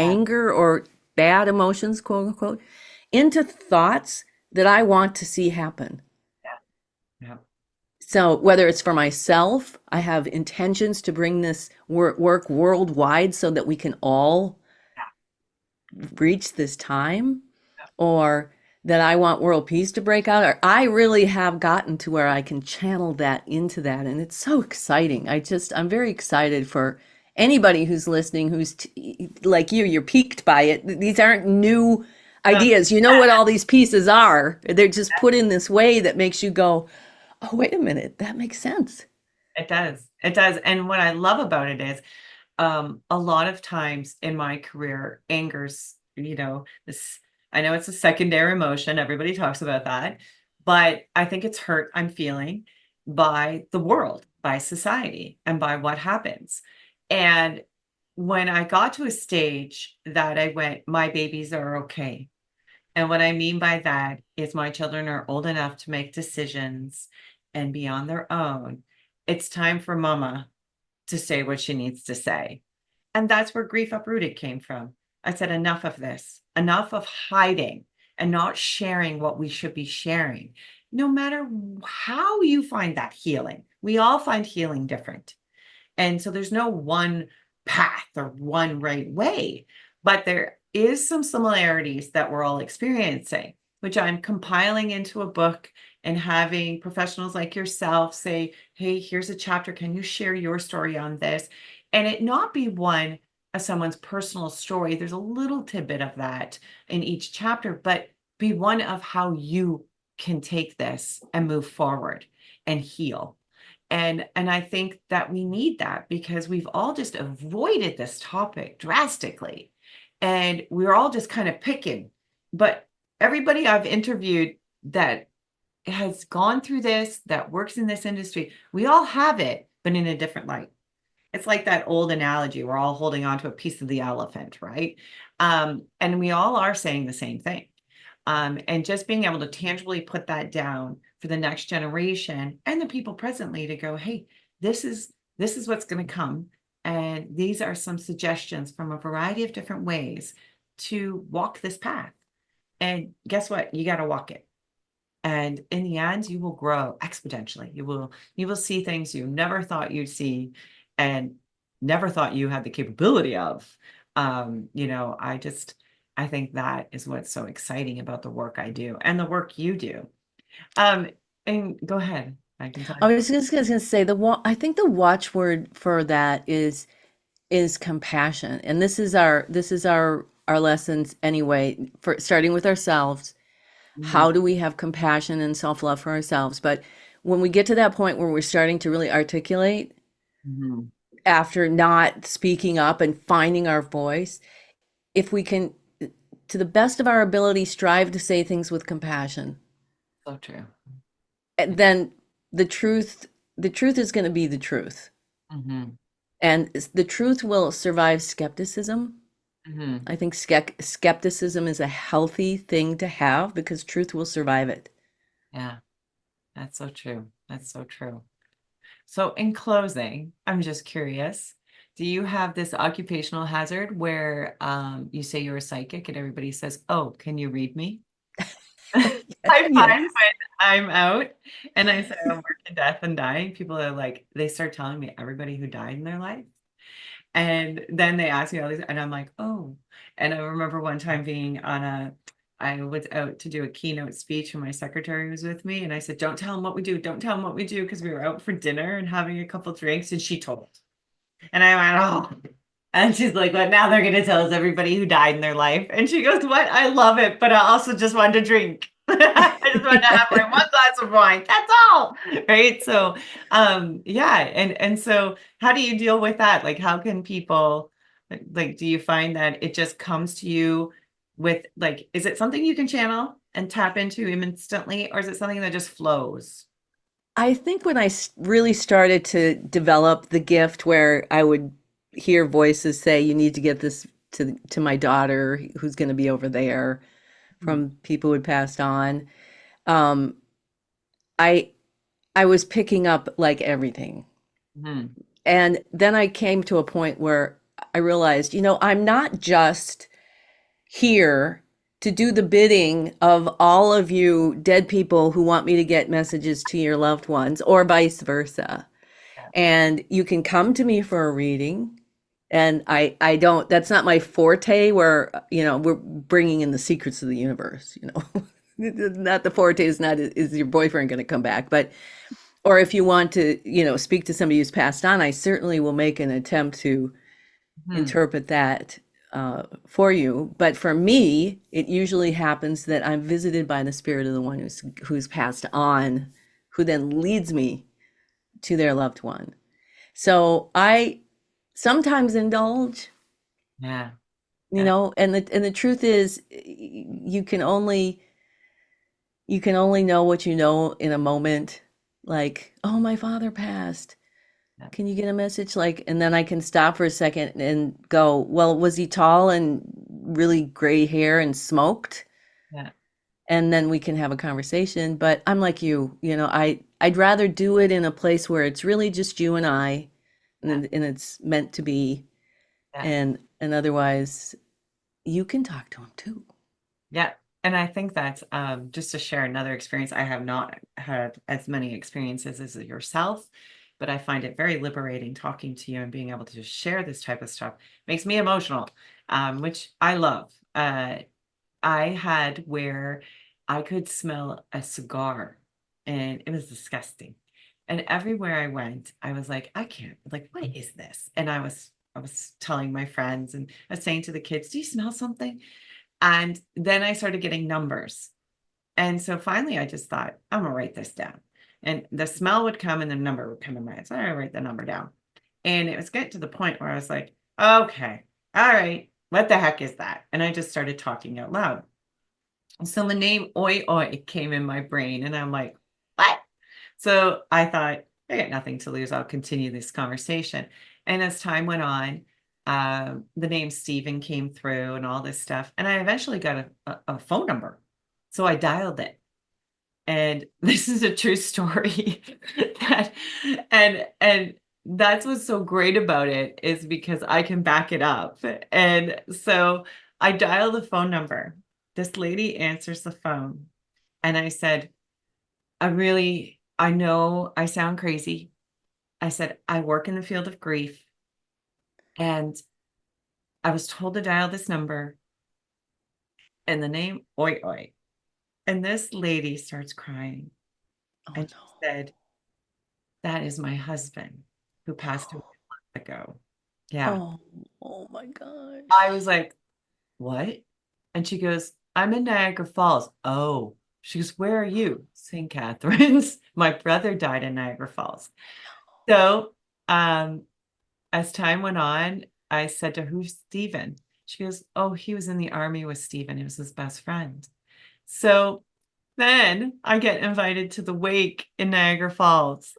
yeah, anger or bad emotions, quote unquote, into thoughts that I want to see happen. yeah, yeah, So whether it's for myself, I have intentions to bring this work worldwide so that we can all reach this time, or that I want world peace to break out, or I really have gotten to where I can channel that into that. And it's so exciting. I'm very excited for anybody who's listening, like you're piqued by it. These aren't new yeah. ideas. You know what all these pieces are. They're just put in this way that makes you go, oh, wait a minute, that makes sense. It does. It does. And what I love about it is A lot of times in my career, anger's, this, I know it's a secondary emotion. Everybody talks about that, but I think it's hurt I'm feeling by the world, by society, and by what happens. And when I got to a stage that I went, my babies are okay. And what I mean by that is my children are old enough to make decisions and be on their own. It's time for mama to say what she needs to say. And that's where Grief Uprooted came from. I said, enough of this, enough of hiding and not sharing what we should be sharing. No matter how you find that healing, we all find healing different. And so there's no one path or one right way, but there is some similarities that we're all experiencing, which I'm compiling into a book and having professionals like yourself say, hey, here's a chapter. Can you share your story on this? And it not be one of someone's personal story. There's a little tidbit of that in each chapter, but be one of how you can take this and move forward and heal. And I think that we need that because we've all just avoided this topic drastically. And we're all just kind of picking. But everybody I've interviewed that has gone through this, that works in this industry, we all have it, but in a different light. It's like that old analogy, we're all holding on to a piece of the elephant, right? And we all are saying the same thing. And just being able to tangibly put that down for the next generation and the people presently to go, hey, this is what's going to come. And these are some suggestions from a variety of different ways to walk this path. And guess what? You got to walk it. And in the end, you will grow exponentially. You will see things you never thought you'd see and never thought you had the capability of. I think that is what's so exciting about the work I do and the work you do. Um, and go ahead. I can tell I you. was just gonna say I think the watchword for that is compassion. And this is our lessons anyway, for starting with ourselves. Mhm, How do we have compassion and self-love for ourselves? But when we get to that point where we're starting to really articulate mhm. after not speaking up and finding our voice, if we can, to the best of our ability, strive to say things with compassion, So true. and then the truth, the truth is going to be the truth. Hmm. And the truth will survive skepticism. Hmm. I think skepticism is a healthy thing to have because truth will survive it. Yeah, that's so true. That's so true. So, in closing, I'm just curious, do you have this occupational hazard where you say you're a psychic and everybody says, oh, can you read me? I find Yes. when I'm out and I say I'm working death and dying, people are like, they start telling me everybody who died in their life. And then they ask me all these, and I'm like, oh. And I remember one time being I was out to do a keynote speech and my secretary was with me. And I said, don't tell them what we do. Don't tell them what we do. Because we were out for dinner and having a couple drinks. And she told. And I went, oh. And she's like, but now they're going to tell us everybody who died in their life. And she goes, what? I love it. But I also just wanted to drink. I just wanted to have my one glass of wine. That's all. Right. So, yeah. And so how do you deal with that? Like, how can people, like, do you find that it just comes to you with, like, is it something you can channel and tap into instantly, or is it something that just flows? I think when really started to develop the gift where I would hear voices say, you need to get this to my daughter who's going to be over there, from people who had passed on. Um, I I was picking up like everything. Mm-hmm. And then I came to a point where I realized, I'm not just here to do the bidding of all of you dead people who want me to get messages to your loved ones, or vice versa. And you can come to me for a reading. And I don't, that's not my forte where, we're bringing in the secrets of the universe. Not the forte is not, is your boyfriend going to come back? But, or if you want to, speak to somebody who's passed on, I certainly will make an attempt to Hmm. interpret that for you. But for me, it usually happens that I'm visited by the spirit of the one who's passed on, who then leads me to their loved one. So sometimes indulge, Yeah. you Yeah. know, and the truth is you can only know what you know in a moment. Like, oh, my father passed. Yeah. Can you get a message? Like, and then I can stop for a second and go, well, was he tall and really gray hair and smoked? Yeah. And then we can have a conversation. But I'm like you know, I'd rather do it in a place where it's really just you and I, Yeah. and it's meant to be, Yeah. and otherwise you can talk to him too. Yeah. And I think that's just to share another experience. I have not had as many experiences as yourself, but I find it very liberating talking to you and being able to just share this type of stuff. Makes me emotional, which I love. I had where I could smell a cigar and it was disgusting. And everywhere I went, I was like, I can't, like, what is this? And I was telling my friends and I was saying to the kids, do you smell something? And then I started getting numbers. And so finally I just thought, I'm gonna write this down. And the smell would come and the number would come in my head. So I write the number down. And it was getting to the point where I was like, okay, all right, what the heck is that? And I just started talking out loud. So the name Oi Oi came in my brain, and I'm like, what? So I thought, I got nothing to lose. I'll continue this conversation. And as time went on, the name Stephen came through and all this stuff. And I eventually got a phone number. So I dialed it. And this is a true story that and that's what's so great about it is because I can back it up. And so I dial the phone number. This lady answers the phone and I said, I know I sound crazy. I said, I work in the field of grief and I was told to dial this number and the name Oi Oi. And this lady starts crying Oh and no. she said, that is my husband who passed away a month ago. Yeah. Oh, oh my I gosh. was like, what? And she goes, I'm in Niagara Falls. Oh, she goes, where are you? St. Catharines. My brother died in Niagara Falls. So, um, as time went on, I said to her, who's Stephen? She goes, oh, he was in the army with Stephen. He was his best friend. So then I get invited to the wake in Niagara Falls.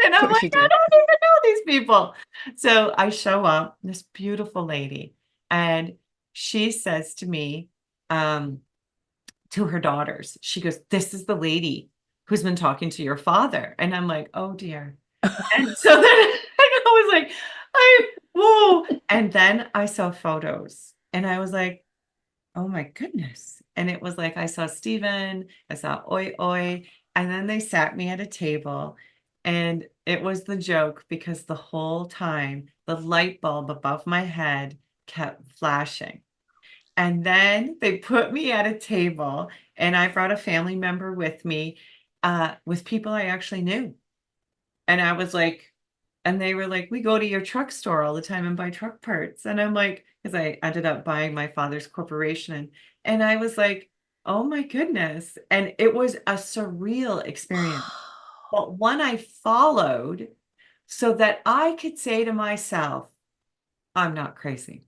And Of I'm course like, you I did. don't even know these people. So I show up, this beautiful lady, and she says to me, to her daughters, she goes, this is the lady who's been talking to your father. And I'm like, oh dear. And so then I was like, whoa. And then I saw photos and I was like, oh my goodness. And it was like I saw Stephen, I saw Oi Oi, and then they sat me at a table. And it was the joke because the whole time the light bulb above my head kept flashing. And then they put me at a table, and I brought a family member with me, with people I actually knew. And I was like, and they were like, we go to your truck store all the time and buy truck parts. And I'm like, because I ended up buying my father's corporation. And I was like, oh my goodness. And it was a surreal experience, but one I followed so that I could say to myself, I'm not crazy.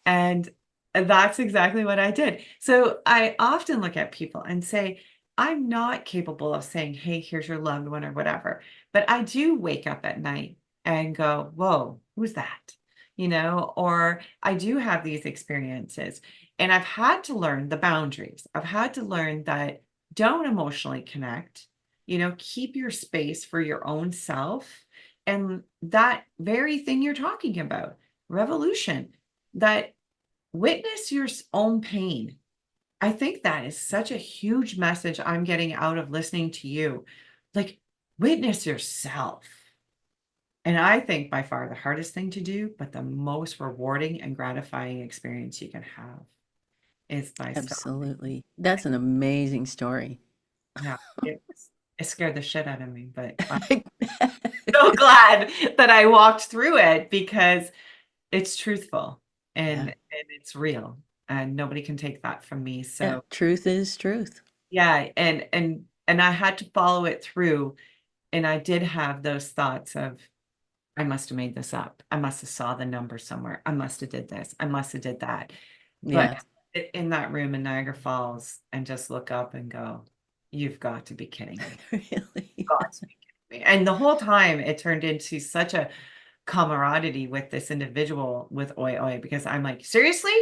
And that's exactly what I did. So I often look at people and say, I'm not capable of saying, hey, here's your loved one or whatever. But I do wake up at night and go, whoa, who's that? Or I do have these experiences. And I've had to learn the boundaries. I've had to learn that don't emotionally connect, keep your space for your own self. And that very thing you're talking about, revolution, that witness your own pain. I think that is such a huge message I'm getting out of listening to you. Like, witness yourself. And I think by far the hardest thing to do, but the most rewarding and gratifying experience you can have is by stopping. Absolutely. That's an amazing story. Yeah, it scared the shit out of me, but I'm so glad that I walked through it because it's truthful Yeah. and it's real, and nobody can take that from me. Yeah. So Truth is truth. yeah, and I had to follow it through, and I did have those thoughts of, I must have made this up. I must have saw the number somewhere. I must have did this. I must have did that. But Yeah. in that room in Niagara Falls and just look up and go, you've got to be kidding me. Really. Got to be kidding me. And the whole time it turned into such a camaraderie with this individual with Oi Oi because I'm like, seriously?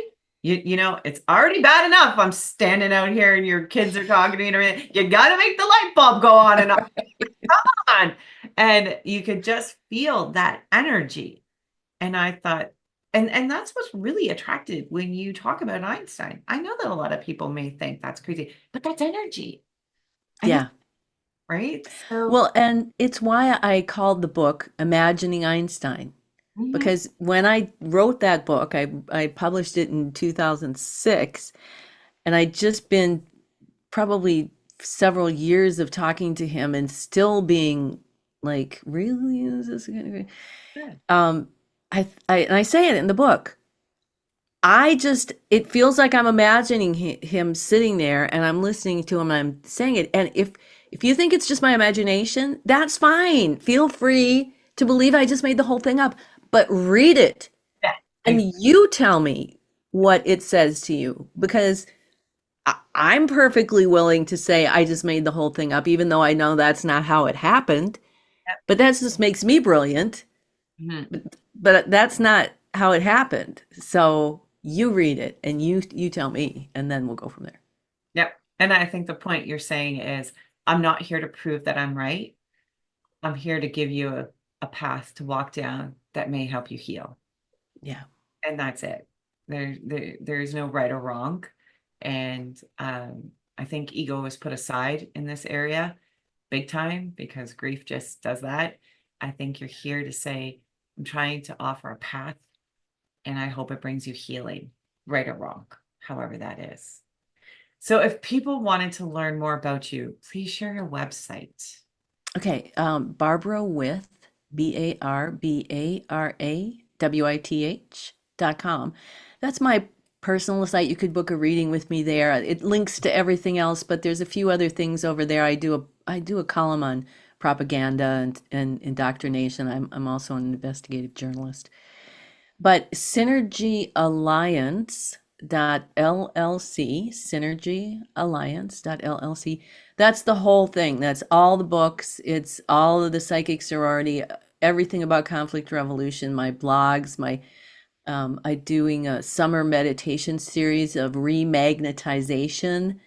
It's already bad enough. I'm standing out here and your kids are talking to me and everything. You got to make the light bulb go on and on. And you could just feel that energy. And I thought, and that's what's really attractive when you talk about Einstein. I know that a lot of people may think that's crazy, but that's energy. And it's Yeah. right. So Well, and it's why I called the book Imagining Einstein. mhm, Because when I wrote that book, I published it in 2006, and I'd just been probably several years of talking to him and still being like, really? Is this gonna be? good. Um, and I say it in the book. It feels like I'm imagining him sitting there and I'm listening to him and I'm saying it. And if you think it's just my imagination, that's fine. Feel free to believe I just made the whole thing up, but read it Yeah. and you tell me what it says to you because I'm perfectly willing to say I just made the whole thing up, even though I know that's not how it happened. But that just makes me brilliant. Mhm. But that's not how it happened. So you read it and you tell me, and then we'll go from there. Yep. And I think the point you're saying is I'm not here to prove that I'm right. I'm here to give you a path to walk down that may help you heal. Yeah. And that's it. There's no right or wrong. And I think ego is put aside in this area big time because grief just does that. I think you're here to say, I'm trying to offer a path and I hope it brings you healing, right or wrong, however that is. So if people wanted to learn more about you, please share your website. Okay. Barbara with BARBARAWITH.com. That's my personal site. You could book a reading with me there. It links to everything else, but there's a few other things over there. I do a column on propaganda and indoctrination. I'm also an investigative journalist. But Synergy Alliance LLC, Synergy Alliance LLC, that's the whole thing. That's all the books. It's all of the psychic sorority, everything about conflict revolution, my blogs, I doing a summer meditation series of remagnetization.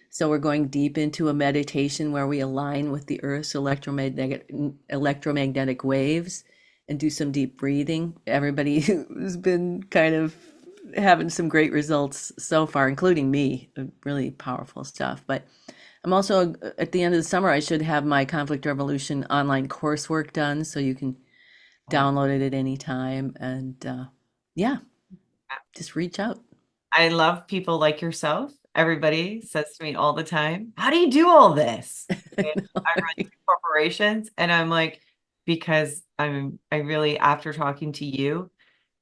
So we're going deep into a meditation where we align with the Earth's electromagnetic waves and do some deep breathing. Everybody has been kind of having some great results so far, including me. Really powerful stuff. But I'm also at the end of the summer, I should have my Conflict Revolution online coursework done, so you can Oh, download it at any time. And yeah, just reach out. I love people like yourself. Everybody says to me all the time, how do you do all this? I And know, I run right? two corporations and I'm like, because I really, after talking to you,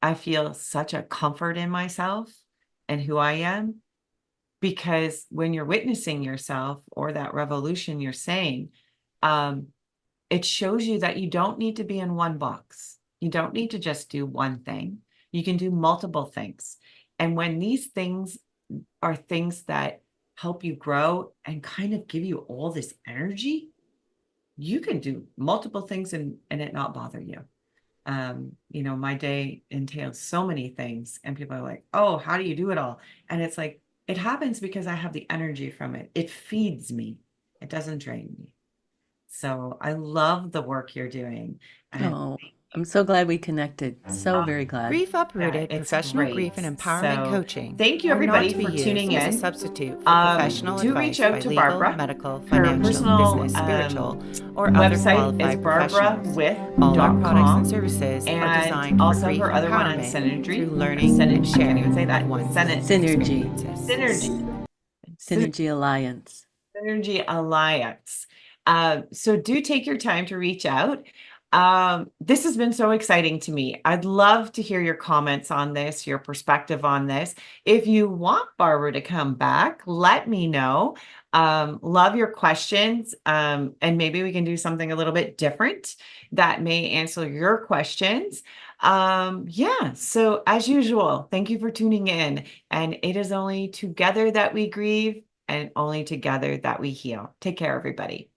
I feel such a comfort in myself and who I am. Because when you're witnessing yourself or that revolution you're saying, um, it shows you that you don't need to be in one box. You don't need to just do one thing. You can do multiple things. And when these things are things that help you grow and kind of give you all this energy, you can do multiple things and it not bother you. My day entails so many things, and people are like, oh, how do you do it all? And it's like, it happens because I have the energy from it. It feeds me, it doesn't drain me. So I love the work you're doing. And Oh, I'm so glad we connected. So very glad. Grief Yeah, Uprooted it's professional grief great. and empowerment So coaching thank you are not everybody to be for used tuning as a in. substitute for professional Do reach advice out by to legal, Barbara. medical, Her financial, personal business, spiritual, or other website is qualified professionals. All our products and barbara.with.com, services are and designed for also grief her other one on empowerment through Synergy. learning and I can't even sharing say of that. one's Synergy, experiences. Synergy. Synergy Alliance. Synergy Alliance. So do take your time to reach out. This has been so exciting to me. I'd love to hear your comments on this, your perspective on this. If you want Barbara to come back, let me know. Love your questions. And maybe we can do something a little bit different that may answer your questions. Yeah, so as usual, thank you for tuning in. And it is only together that we grieve and only together that we heal. Take care, everybody.